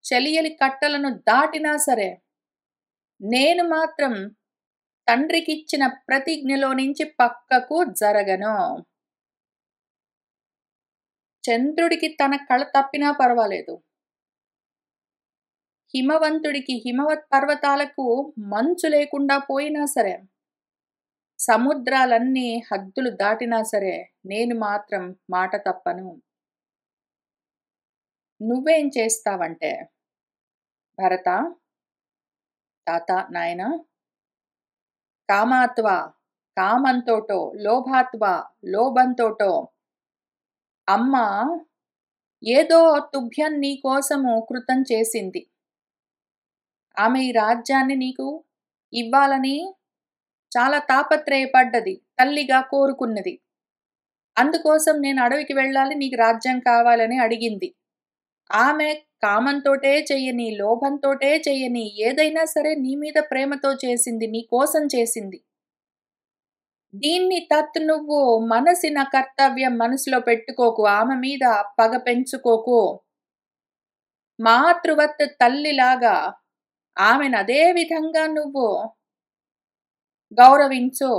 చెలియలి కట్టలను దాటినా సరే, నేను మాత్రం తండ్రికిచ్చిన ప్రతిజ్ఞలో నుంచి పక్కకు జరగను. చంద్రుడికి తన కళ తప్పినా పర్వాలేదు. హిమవంతుడికి హిమవత్ పర్వతాలకు మంచు లేకుండా పోయినా సరే, సముద్రాలన్నీ హద్దులు దాటినా సరే, నేను మాత్రం మాట తప్పను. నువ్వేం చేస్తావంటే, భరత, తాత, నాయనా, కామాత్వా కామంతోటో, లోభాత్వా లోభంతోటో, అమ్మ ఏదో తుభ్యం నీకోసము కృతం చేసింది. ఆమె ఈ రాజ్యాన్ని నీకు ఇవ్వాలని చాలా తాపత్రయపడ్డది, తల్లిగా కోరుకున్నది. అందుకోసం నేను అడవికి వెళ్ళాలి, నీకు రాజ్యం కావాలని అడిగింది. ఆమె కామంతోటే చెయ్యని, లోభంతోటే చెయ్యని, ఏదైనా సరే నీ మీద ప్రేమతో చేసింది, నీ కోసం చేసింది. దీన్ని నువ్వు మనసిన కర్తవ్యం మనసులో పెట్టుకోకు, ఆమె మీద పగ పెంచుకోకు. మాతృవత్ తల్లిలాగా ఆమెను అదే విధంగా నువ్వు గౌరవించు.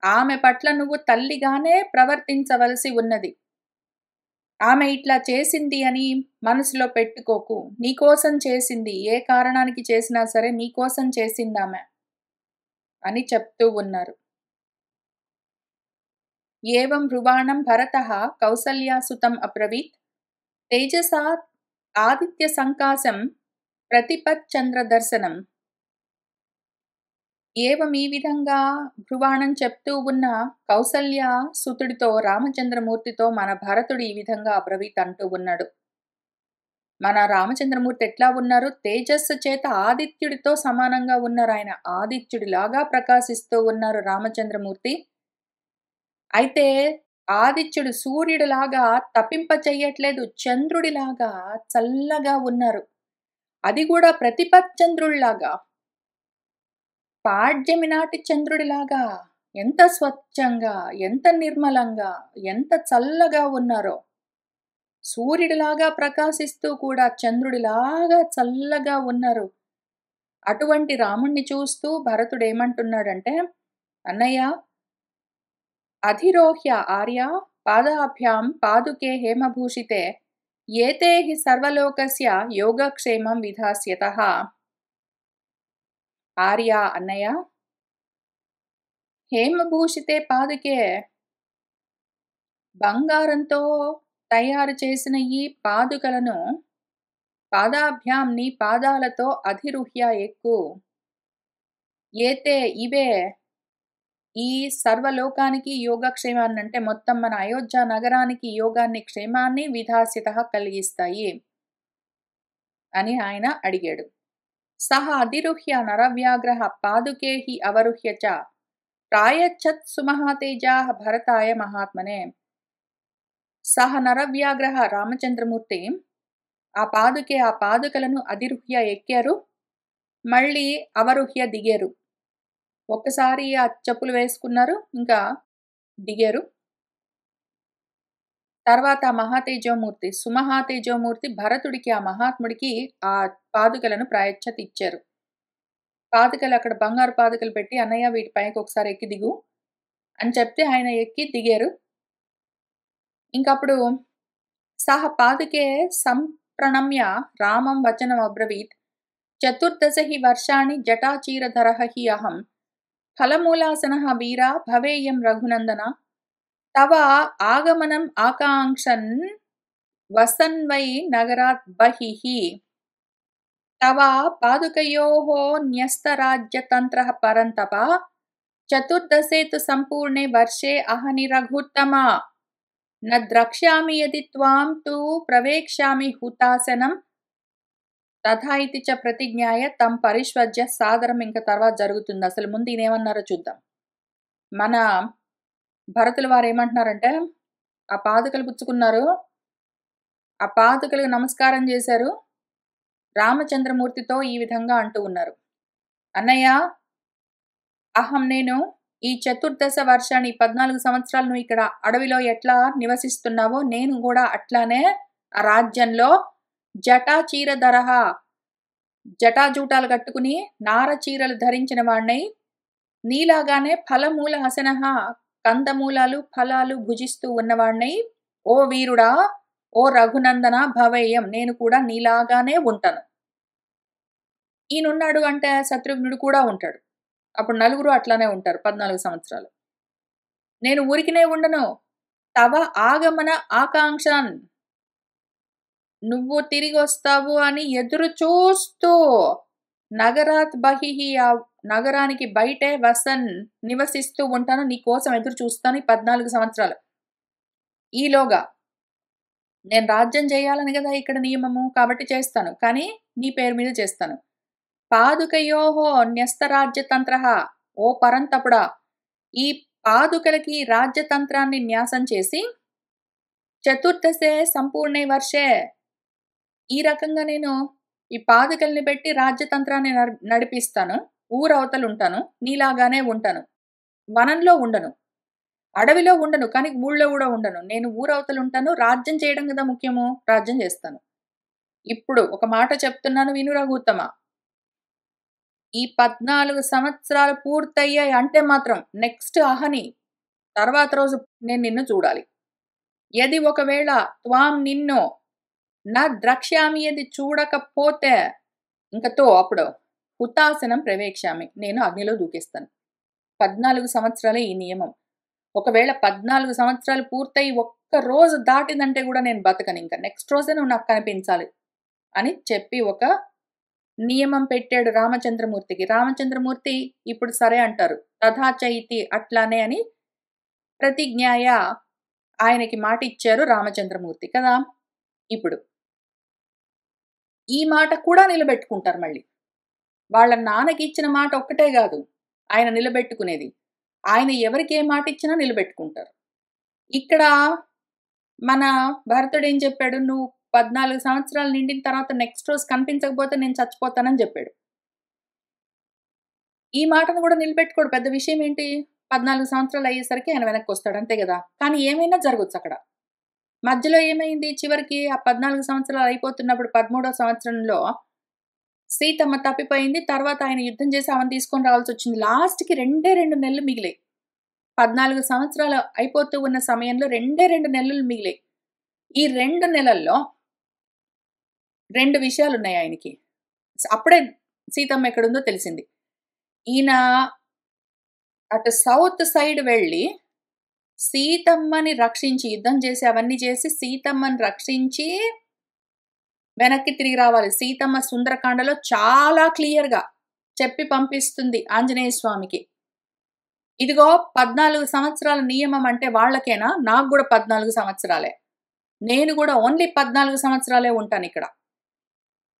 ఆమె పట్ల నువ్వు తల్లిగానే ప్రవర్తించవలసి ఉన్నది. ఆమె ఇట్లా చేసింది అని మనసులో పెట్టుకోకు. నీకోసం చేసింది, ఏ కారణానికి చేసినా సరే నీకోసం చేసిందామె అని చెప్తూ ఉన్నారు. ఏవం బ్రువాణం భరతః కౌసల్యాసుతం అబ్రవీత్ తేజసా ఆదిత్య సంకాశం ప్రతిపచ్చంద్ర దర్శనం. ఏవం ఈ విధంగా బ్రువాణం చెప్తూ ఉన్న కౌసల్య సుతుడితో, రామచంద్రమూర్తితో మన భరతుడు ఈ విధంగా అబ్రవీత్ అంటూ ఉన్నాడు. మన రామచంద్రమూర్తి ఎట్లా ఉన్నారు? తేజస్సు చేత ఆదిత్యుడితో సమానంగా ఉన్నారు. ఆయన ఆదిత్యుడిలాగా ప్రకాశిస్తూ ఉన్నారు రామచంద్రమూర్తి. అయితే ఆదిత్యుడు సూర్యుడిలాగా తపింప చెయ్యట్లేదు, చంద్రుడిలాగా చల్లగా ఉన్నారు. అది కూడా ప్రతిపచ్చంద్రుడిలాగా, పాడ్యమి నాటి చంద్రుడిలాగా ఎంత స్వచ్ఛంగా, ఎంత నిర్మలంగా, ఎంత చల్లగా ఉన్నారో. సూర్యుడిలాగా ప్రకాశిస్తూ కూడా చంద్రుడిలాగా చల్లగా ఉన్నారు. అటువంటి రాముణ్ణి చూస్తూ భరతుడు ఏమంటున్నాడంటే, అన్నయ్య, అధిరోహ్య ఆర్య పాదాభ్యాం పాదుకే హేమభూషితే ఏతే హి సర్వలోకస్య యోగక్షేమం విధాస్యతః. ఆర్య, అన్నయ్య, హేమభూషితే పాదుకే, బంగారంతో తయారు చేసిన ఈ పాదుకలను పాదాభ్యాం నీ పాదాలతో అధిరుహ్య ఎక్కు. ఏతే ఇవే ఈ సర్వలోకానికి యోగక్షేమాన్ని అంటే మొత్తం మన అయోధ్య నగరానికి యోగాన్ని, క్షేమాన్ని విధాస్యతః కలిగిస్తాయి అని ఆయన అడిగాడు. సహ అధిరుహ్య నరవ్యాగ్రహ పాదుకే హి అవరుహ్య చ ప్రాయచ్చత్ సుమహాతేజాః భరతాయ మహాత్మనే. సహ నరవ్యాగ్రహ రామచంద్రమూర్తి ఆ పాదుకలను అధిరుహ్య ఎక్కారు, మళ్ళీ అవరుహ్య దిగారు. ఒక్కసారి ఆ చెప్పులు వేసుకున్నారు, ఇంకా దిగారు. తర్వాత మహాతేజోమూర్తి, సుమహాతేజోమూర్తి భరతుడికి, ఆ మహాత్ముడికి ఆ పాదుకలను ప్రాయశ్చిత్ ఇచ్చారు. పాదుకలు అక్కడ బంగారు పాదుకలు పెట్టి, అన్నయ్య వీటి పైకి ఒకసారి ఎక్కి దిగు అని చెప్తే ఆయన ఎక్కి దిగారు. ఇంకప్పుడు సహ పాదుకే సంప్రణమ్య రామం వచనం అబ్రవీత్ చతుర్దశ హి వర్షాణి జటాచీరధరః హి అహం ఫలమూలాసనః వీరా భవేయం రఘునందన తవ ఆగమనం ఆకాంక్షన్ వసన్వై నగరాత్ బహిః తవ పాదుకయోః న్యస్తరాజ్యతంత్రః పరంతప చతుర్దశే తు సంపూర్ణే వర్షే అహని రఘుత్తమ న ద్రక్ష్యామి యది త్వాం తు ప్రవేక్ష్యామి హుతాసనం తథా ఇతి చ ప్రతిజ్ఞాయ తం పరిష్వజ్య సాదరం. ఇంకా తర్వాత జరుగుతుంది. అసలు ముందు ఈయనేమన్నారో చూద్దాం. మన భరతుల వారు ఏమంటున్నారంటే, ఆ పాదుకలు పుచ్చుకున్నారు. ఆ పాదుకలకు నమస్కారం చేశారు. రామచంద్రమూర్తితో ఈ విధంగా అంటూ ఉన్నారు. అన్నయ్య, నేను ఈ చతుర్దశ వర్షాన్ని 14 సంవత్సరాలు నువ్వు ఇక్కడ అడవిలో ఎట్లా నివసిస్తున్నావో నేను కూడా అట్లానే ఆ రాజ్యంలో జటాచీరధరః, జటాజూటాలు కట్టుకుని నార చీరలు ధరించిన వాణ్ణై, నీలాగానే ఫలమూల హసనః, కందమూలాలు ఫలాలు భుజిస్తూ ఉన్నవాణ్ణై, ఓ వీరుడా, ఓ రఘునందన భవేయం, నేను కూడా నీలాగానే ఉంటాను. ఈయనున్నాడు అంటే శత్రుఘ్నుడు కూడా ఉంటాడు. అప్పుడు నలుగురు అట్లానే ఉంటారు 14 సంవత్సరాలు. నేను ఊరికినే ఉండను. తవ ఆగమన ఆకాంక్షన్, నువ్వు తిరిగొస్తావు అని ఎదురు చూస్తూ నగరాత్ బహిః, ఆ నగరానికి బయటే వసన్, నివసిస్తూ ఉంటాను. నీ కోసం ఎదురు చూస్తాను ఈ 14 సంవత్సరాలు. ఈలోగా నేను రాజ్యం చేయాలని కదా ఇక్కడ నియమము, కాబట్టి చేస్తాను. కానీ నీ పేరు మీద చేస్తాను. పాదుకయోహో న్యస్తరాజ్యతంత్రః, ఓ పరంతపుడా, ఈ పాదుకలకి రాజ్యతంత్రాన్ని న్యాసం చేసి, చతుర్దశే సంపూర్ణే వర్షే, ఈ రకంగా నేను ఈ పాదుకల్ని పెట్టి రాజ్యతంత్రాన్ని నడిపిస్తాను. ఊరవతలుంటాను. నీలాగానే ఉంటాను. వనంలో ఉండను. అడవిలో ఉండను. కానీ ఊళ్ళో కూడా ఉండను. నేను ఊరవతలుంటాను. రాజ్యం చేయడం కదా ముఖ్యము. రాజ్యం చేస్తాను. ఇప్పుడు ఒక మాట చెప్తున్నాను విను రఘుత్తమ. ఈ 14 సంవత్సరాలు పూర్తయ్యాయి అంటే మాత్రం నెక్స్ట్ అహని తర్వాత రోజు నేను నిన్ను చూడాలి. యది ఒకవేళ త్వాం నిన్ను నా ద్రక్ష్యామి, యది చూడకపోతే ఇంకతో అప్పుడు హుతాసనం ప్రవేక్ష్యామి, నేను అగ్నిలో దూకేస్తాను. 14 సంవత్సరాలే ఈ నియమం. ఒకవేళ 14 సంవత్సరాలు పూర్తయి ఒక్క రోజు దాటిందంటే కూడా నేను బతకను. ఇంకా నెక్స్ట్ రోజే నువ్వు నాకు కనిపించాలి అని చెప్పి ఒక నియమం పెట్టాడు రామచంద్రమూర్తికి. రామచంద్రమూర్తి ఇప్పుడు సరే అంటారు. తథాచ ఇతి, అట్లానే అని ప్రతిజ్ఞాయ, ఆయనకి మాట ఇచ్చారు రామచంద్రమూర్తి కదా. ఇప్పుడు ఈ మాట కూడా నిలబెట్టుకుంటారు మళ్ళీ. వాళ్ళ నాన్నకి ఇచ్చిన మాట ఒక్కటే కాదు ఆయన నిలబెట్టుకునేది. ఆయన ఎవరికి ఏ మాట ఇచ్చినా నిలబెట్టుకుంటారు. ఇక్కడ మన భరతుడు ఏం చెప్పాడు, నువ్వు 14 సంవత్సరాలు నిండిన తర్వాత నెక్స్ట్ రోజు కనిపించకపోతే నేను చచ్చిపోతానని చెప్పాడు. ఈ మాటను కూడా నిలబెట్టుకోడు. పెద్ద విషయం ఏంటి, 14 సంవత్సరాలు అయ్యేసరికి ఆయన వెనక్కి వస్తాడు అంతే కదా. కానీ ఏమైనా జరగచ్చు అక్కడ. మధ్యలో ఏమైంది, చివరికి ఆ 14 సంవత్సరాలు అయిపోతున్నప్పుడు 13వ సంవత్సరంలో సీతమ్మ తప్పిపోయింది. తర్వాత ఆయన యుద్ధం చేసి ఆమెను తీసుకొని రావాల్సి వచ్చింది. లాస్ట్కి 2 నెలలు మిగిలాయి. 14 సంవత్సరాలు అయిపోతూ ఉన్న సమయంలో 2 నెలలు మిగిలాయి. ఈ 2 నెలల్లో 2 విషయాలు ఉన్నాయి ఆయనకి. అప్పుడే సీతమ్మ ఎక్కడుందో తెలిసింది. ఈయన అటు సౌత్ సైడ్ వెళ్ళి సీతమ్మని రక్షించి, యుద్ధం చేసి అవన్నీ చేసి సీతమ్మని రక్షించి వెనక్కి తిరిగి రావాలి. సీతమ్మ సుందరకాండలో చాలా క్లియర్గా చెప్పి పంపిస్తుంది ఆంజనేయ స్వామికి. ఇదిగో 14 సంవత్సరాల నియమం అంటే వాళ్ళకేనా, నాకు కూడా 14 సంవత్సరాలే. నేను కూడా ఓన్లీ 14 సంవత్సరాలే ఉంటాను ఇక్కడ.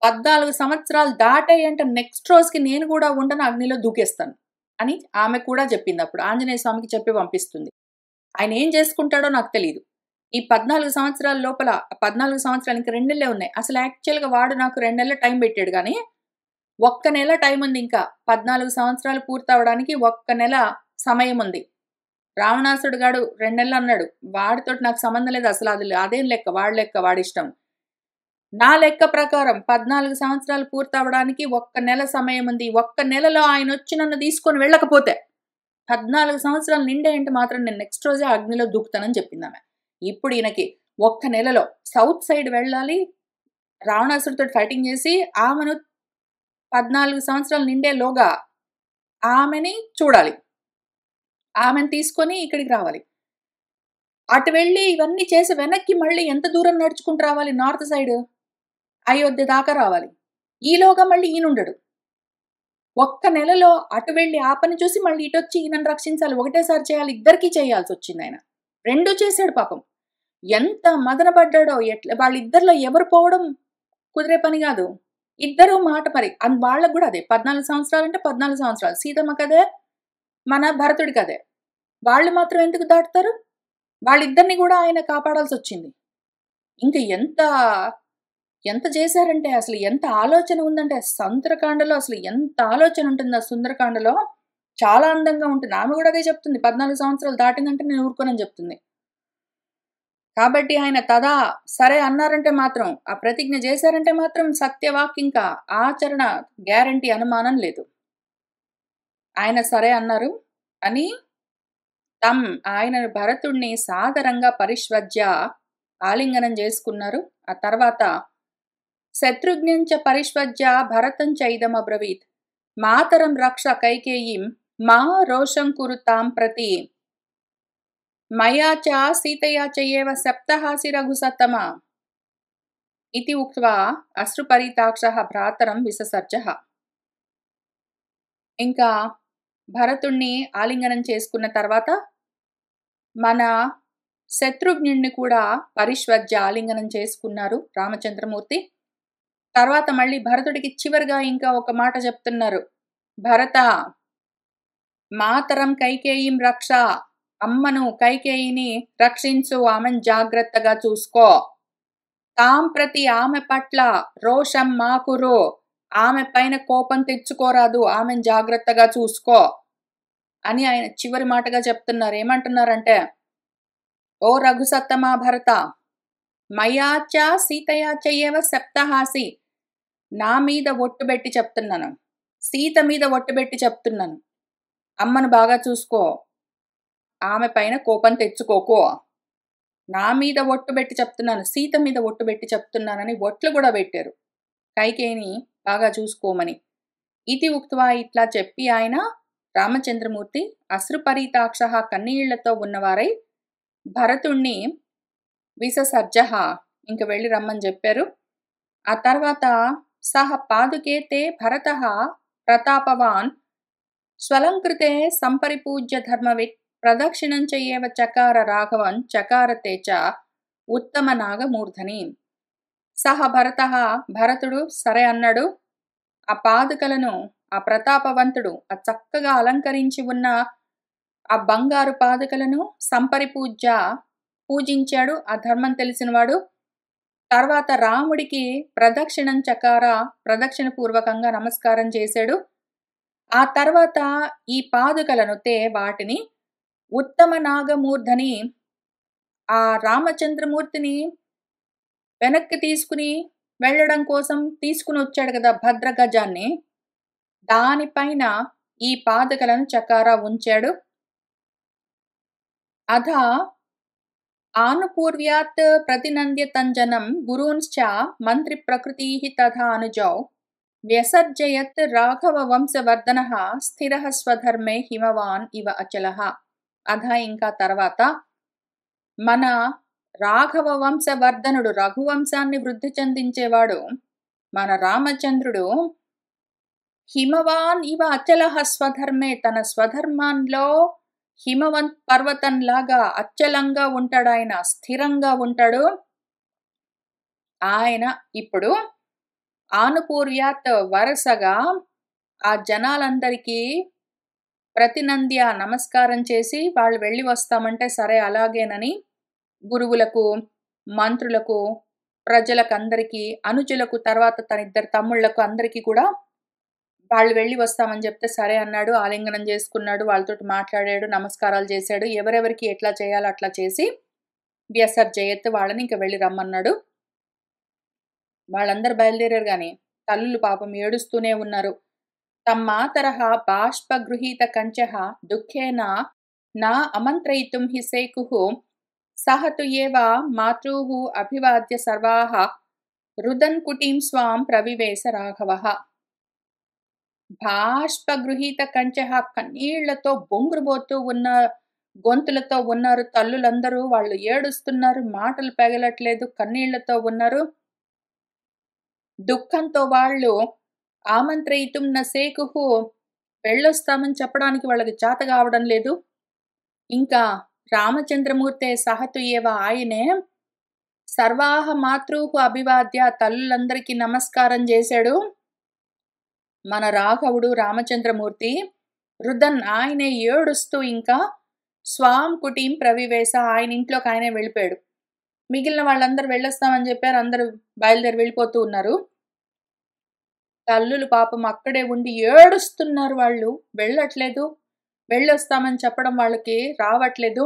14 సంవత్సరాలు దాటాయి అంటే నెక్స్ట్ రోజుకి నేను కూడా ఉండను, అగ్నిలో దూకేస్తాను అని ఆమె కూడా చెప్పింది. అప్పుడు ఆంజనేయ స్వామికి చెప్పి పంపిస్తుంది. ఆయన ఏం చేసుకుంటాడో నాకు తెలియదు. ఈ 14 సంవత్సరాల లోపల 14 సంవత్సరాలు ఇంకా 2 నెలలే ఉన్నాయి. అసలు యాక్చువల్గా వాడు నాకు 2 నెలల టైం పెట్టాడు కానీ 1 నెల టైం ఉంది. ఇంకా 14 సంవత్సరాలు పూర్తవడానికి 1 నెల సమయం ఉంది. రావణాసుడు గాడు 2 నెలలు అన్నాడు. వాడితోటి నాకు సంబంధం లేదు అసలు. అదేం లెక్క, వాడి లెక్క, వాడిష్టం. నా లెక్క ప్రకారం 14 సంవత్సరాలు పూర్తవడానికి 1 నెల సమయం ఉంది. 1 నెలలో ఆయన వచ్చి నన్ను తీసుకొని వెళ్ళకపోతే 14 సంవత్సరాలు నిండేంటి మాత్రం నేను నెక్స్ట్ రోజే అగ్నిలో దూకుతానని చెప్పింది ఆమె. ఇప్పుడు ఈయనకి 1 నెలలో సౌత్ సైడ్ వెళ్ళాలి, రావణాసుడితో ఫైటింగ్ చేసి ఆమెను 14 సంవత్సరాలు నిండేలోగా ఆమెని చూడాలి, ఆమెను తీసుకొని ఇక్కడికి రావాలి. అటు వెళ్ళి ఇవన్నీ చేసి వెనక్కి మళ్ళీ ఎంత దూరం నడుచుకుంటూ రావాలి, నార్త్ సైడ్ అయోధ్య దాకా రావాలి. ఈలోగా మళ్ళీ ఈయనుండడు. 1 నెలలో అటు వెళ్ళి ఆ పని చూసి మళ్ళీ ఇటు వచ్చి ఈయనను రక్షించాలి. ఒకటేసారి చేయాలి, ఇద్దరికీ చేయాల్సి వచ్చింది. ఆయన 2 చేశాడు పాపం. ఎంత మదన పడ్డాడో. వాళ్ళిద్దరిలో ఎవరు పోవడం కుదిరే పని కాదు. ఇద్దరు మాట మరి వాళ్ళకి కూడా అదే 14 సంవత్సరాలు అంటే 14 సంవత్సరాలు. సీతమ్మకదే, మన భరతుడికదే. వాళ్ళు మాత్రం ఎందుకు దాటుతారు? వాళ్ళిద్దరిని కూడా ఆయన కాపాడాల్సొచ్చింది. ఇంక ఎంత చేశారంటే అసలు ఎంత ఆలోచన ఉందంటే సుందరకాండలో అసలు ఎంత ఆలోచన ఉంటుంది ఆ సుందరకాండలో. చాలా అందంగా ఉంటుంది. ఆమె కూడా అదే చెప్తుంది. 14 సంవత్సరాలు దాటిందంటే నేను ఊరుకోనని చెప్తుంది. కాబట్టి ఆయన సరే అన్నారంటే మాత్రం, ఆ ప్రతిజ్ఞ చేశారంటే మాత్రం సత్యవాక్కింకా ఆచరణ గ్యారంటీ అనుమానం లేదు. ఆయన సరే అన్నారు అని ఆయన భరతుడిని సాదరంగా పరిష్వజ్య ఆలింగనం చేసుకున్నారు. ఆ తర్వాత శత్రుఘ్నంచ పరిష్వజ్య భరతం చైదమబ్రవీత్ మాతరం రక్ష కైకేయీం మా రోషం కురు తాం ప్రతి మయా చ సీతయా చయేవ సప్తహాసి రఘుసత్తమ ఇతి ఉక్త్వా అశ్రుపరితాక్షః భ్రాతరం విససర్జః. ఇంకా భరతుణ్ణి ఆలింగనం చేసుకున్న తర్వాత మన శత్రుఘ్నుణ్ణి కూడా పరిష్వజ్య ఆలింగనం చేసుకున్నారు రామచంద్రమూర్తి. తర్వాత మళ్ళీ భరతుడికి చివరిగా ఇంకా ఒక మాట చెప్తున్నారు. భరత మాతరం కైకేయీం రక్ష, అమ్మను కైకేయిని రక్షించు, ఆమెను జాగ్రత్తగా చూసుకో. తాం ప్రతి ఆమె పట్ల రోషం మాకురు, ఆమె పైన కోపం తెచ్చుకోరాదు, ఆమెను జాగ్రత్తగా చూసుకో అని ఆయన చివరి మాటగా చెప్తున్నారు. ఏమంటున్నారంటే, ఓ రఘుసత్తమా భరత, మయాచ సీతయాచ ఏవ సప్తహాసి, నా మీద ఒట్టు పెట్టి చెప్తున్నాను, సీత మీద ఒట్టు పెట్టి చెప్తున్నాను, అమ్మను బాగా చూసుకో, ఆమె పైన కోపం తెచ్చుకోకో. నా మీద ఒట్టు పెట్టి చెప్తున్నాను, సీత మీద ఒట్టు పెట్టి చెప్తున్నానని ఒట్లు కూడా పెట్టారు, కైకేయిని బాగా చూసుకోమని. ఇది ఉక్త్వా ఇట్లా చెప్పి ఆయన రామచంద్రమూర్తి అశ్రుపరితాక్ష కన్నీళ్లతో ఉన్నవారై భరతుణ్ణి విససర్జః ఇంక వెళ్ళి రమ్మని చెప్పారు. ఆ తర్వాత సహ పాదుకేతే భరతః ప్రతాపవాన్ స్వలంకృతే సంపరిపూజ్య ధర్మవిత్ ప్రదక్షిణం చయేవ చకార రాఘవన్ చకారతే చ ఉత్తమ నాగమూర్ధని. సహ భరతః భరతుడు సరే అన్నాడు. ఆ పాదుకలను ఆ ప్రతాపవంతుడు ఆ చక్కగా అలంకరించి ఉన్న ఆ బంగారు పాదుకలను సంపరిపూజ్య పూజించాడు ఆ ధర్మం తెలిసినవాడు. తర్వాత రాముడికి ప్రదక్షిణం చకార ప్రదక్షిణ పూర్వకంగా నమస్కారం చేశాడు. ఆ తర్వాత ఈ పాదుకలను వాటిని ఉత్తమ నాగమూర్ధని, ఆ రామచంద్రమూర్తిని వెనక్కి తీసుకుని వెళ్ళడం కోసం తీసుకుని వచ్చాడు కదా భద్రగజాన్ని, దానిపైన ఈ పాదుకలను చకారా ఉంచాడు. అధ ఆనుపూర్వ్యాత్ ప్రతినంద్య తంజనం గురూంశ్చ మంత్రి ప్రకృతి తథా అనుజౌ వ్యసర్జయత్ రాఘవ వంశవర్ధనః స్థిరః స్వధర్మే హిమవాన్ ఇవ అచలః. అధ ఇంకా తర్వాత మన రాఘవ వంశవర్ధనుడు, రఘువంశాన్ని వృద్ధి చెందించేవాడు మన రామచంద్రుడు హిమవాన్ ఇవ అచలః స్వధర్మే, తన స్వధర్మంలో హిమవంత్ పర్వతంలాగా అచలంగా ఉంటాడు, ఆయన స్థిరంగా ఉంటాడు. ఆయన ఇప్పుడు ఆనుపూర్యాత్ వరుసగా ఆ జనాలందరికీ ప్రతినంద్య నమస్కారం చేసి వాళ్ళు వెళ్ళి వస్తామంటే సరే అలాగేనని గురువులకు, మంత్రులకు, ప్రజలకందరికీ, అనుజులకు, తర్వాత తన ఇద్దరు తమ్ముళ్లకు అందరికీ కూడా వాళ్ళు వెళ్ళి వస్తామని చెప్తే సరే అన్నాడు. ఆలింగనం చేసుకున్నాడు, వాళ్ళతోటి మాట్లాడాడు, నమస్కారాలు చేశాడు. ఎవరెవరికి ఎట్లా చేయాలో అట్లా చేసి వ్యసర్జయత్ వాళ్ళని ఇంకా వెళ్ళి రమ్మన్నాడు. వాళ్ళందరూ బయలుదేరారు గాని తల్లులు పాపం ఏడుస్తూనే ఉన్నారు. తమ్మాతరః బాష్పగృహీత కంచః దుఃఖేన నా అమంత్రయితుం హి సేకుః సహ తు ఏవ మాతృః అభివాద్య సర్వాః రుదన్ కుటీం స్వాం ప్రవివేశ రాఘవః. బాష్పగృహీత కంచః, కన్నీళ్లతో బొంగురుబోతూ ఉన్న గొంతులతో ఉన్నారు తల్లులందరూ. వాళ్ళు ఏడుస్తున్నారు, మాటలు పెగలట్లేదు, కన్నీళ్లతో ఉన్నారు. దుఃఖంతో వాళ్ళు ఆమంత్రయితుం న సేకుః, వెళ్ళొస్తామని చెప్పడానికి వాళ్ళకి చేత కావడం లేదు. ఇంకా రామచంద్రమూర్తే సహతు ఏవ, ఆయనే సర్వాహ మాతృకు అభివాద్య, తల్లులందరికీ నమస్కారం చేశాడు మన రాఘవుడు రామచంద్రమూర్తి. రుదన్, ఆయనే ఏడుస్తూ ఇంకా స్వాం కుటీం ప్రవివేశ, ఆయన ఇంట్లోకి ఆయనే వెళ్ళిపోయాడు. మిగిలిన వాళ్ళందరూ వెళ్ళొస్తామని చెప్పారు, అందరూ బయలుదేరి వెళ్ళిపోతూ ఉన్నారు. తల్లులు పాపం అక్కడే ఉండి ఏడుస్తున్నారు. వాళ్ళు వెళ్ళట్లేదు, వెళ్ళొస్తామని చెప్పడం వాళ్ళకి రావట్లేదు.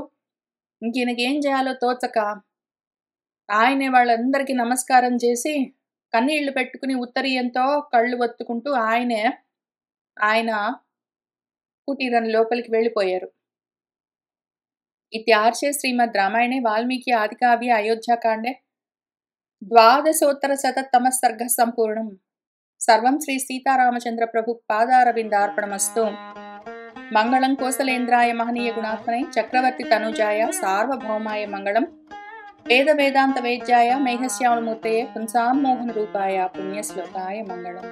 ఇంకీయనకేం చేయాలో తోచక ఆయనే వాళ్ళందరికీ నమస్కారం చేసి కన్నీళ్లు పెట్టుకుని ఉత్తరీయంతో కళ్ళు ఒత్తుకుంటూ ఆయన కుటీరం లోపలికి వెళ్ళిపోయారు. ఇత్యార్షే శ్రీమద్ రామాయణే వాల్మీకి ఆదికావ్యే అయోధ్యాకాండే ద్వాదశోత్తరశతతమః సర్గః సంపూర్ణం. సర్వం శ్రీ సీతారామచంద్ర ప్రభు పాదారవిందార్పణమస్తు. మంగళం కోసలేంద్రాయ మహనీయ గుణాత్మనే చక్రవర్తి తనుజాయ సార్వభౌమాయ మంగళం. వేద వేదాంత వేద్యాయ మేఘశ్యామళమూర్తయే పుంసాం మోహన రూపాయ పుణ్యశ్లోకాయ మంగళం.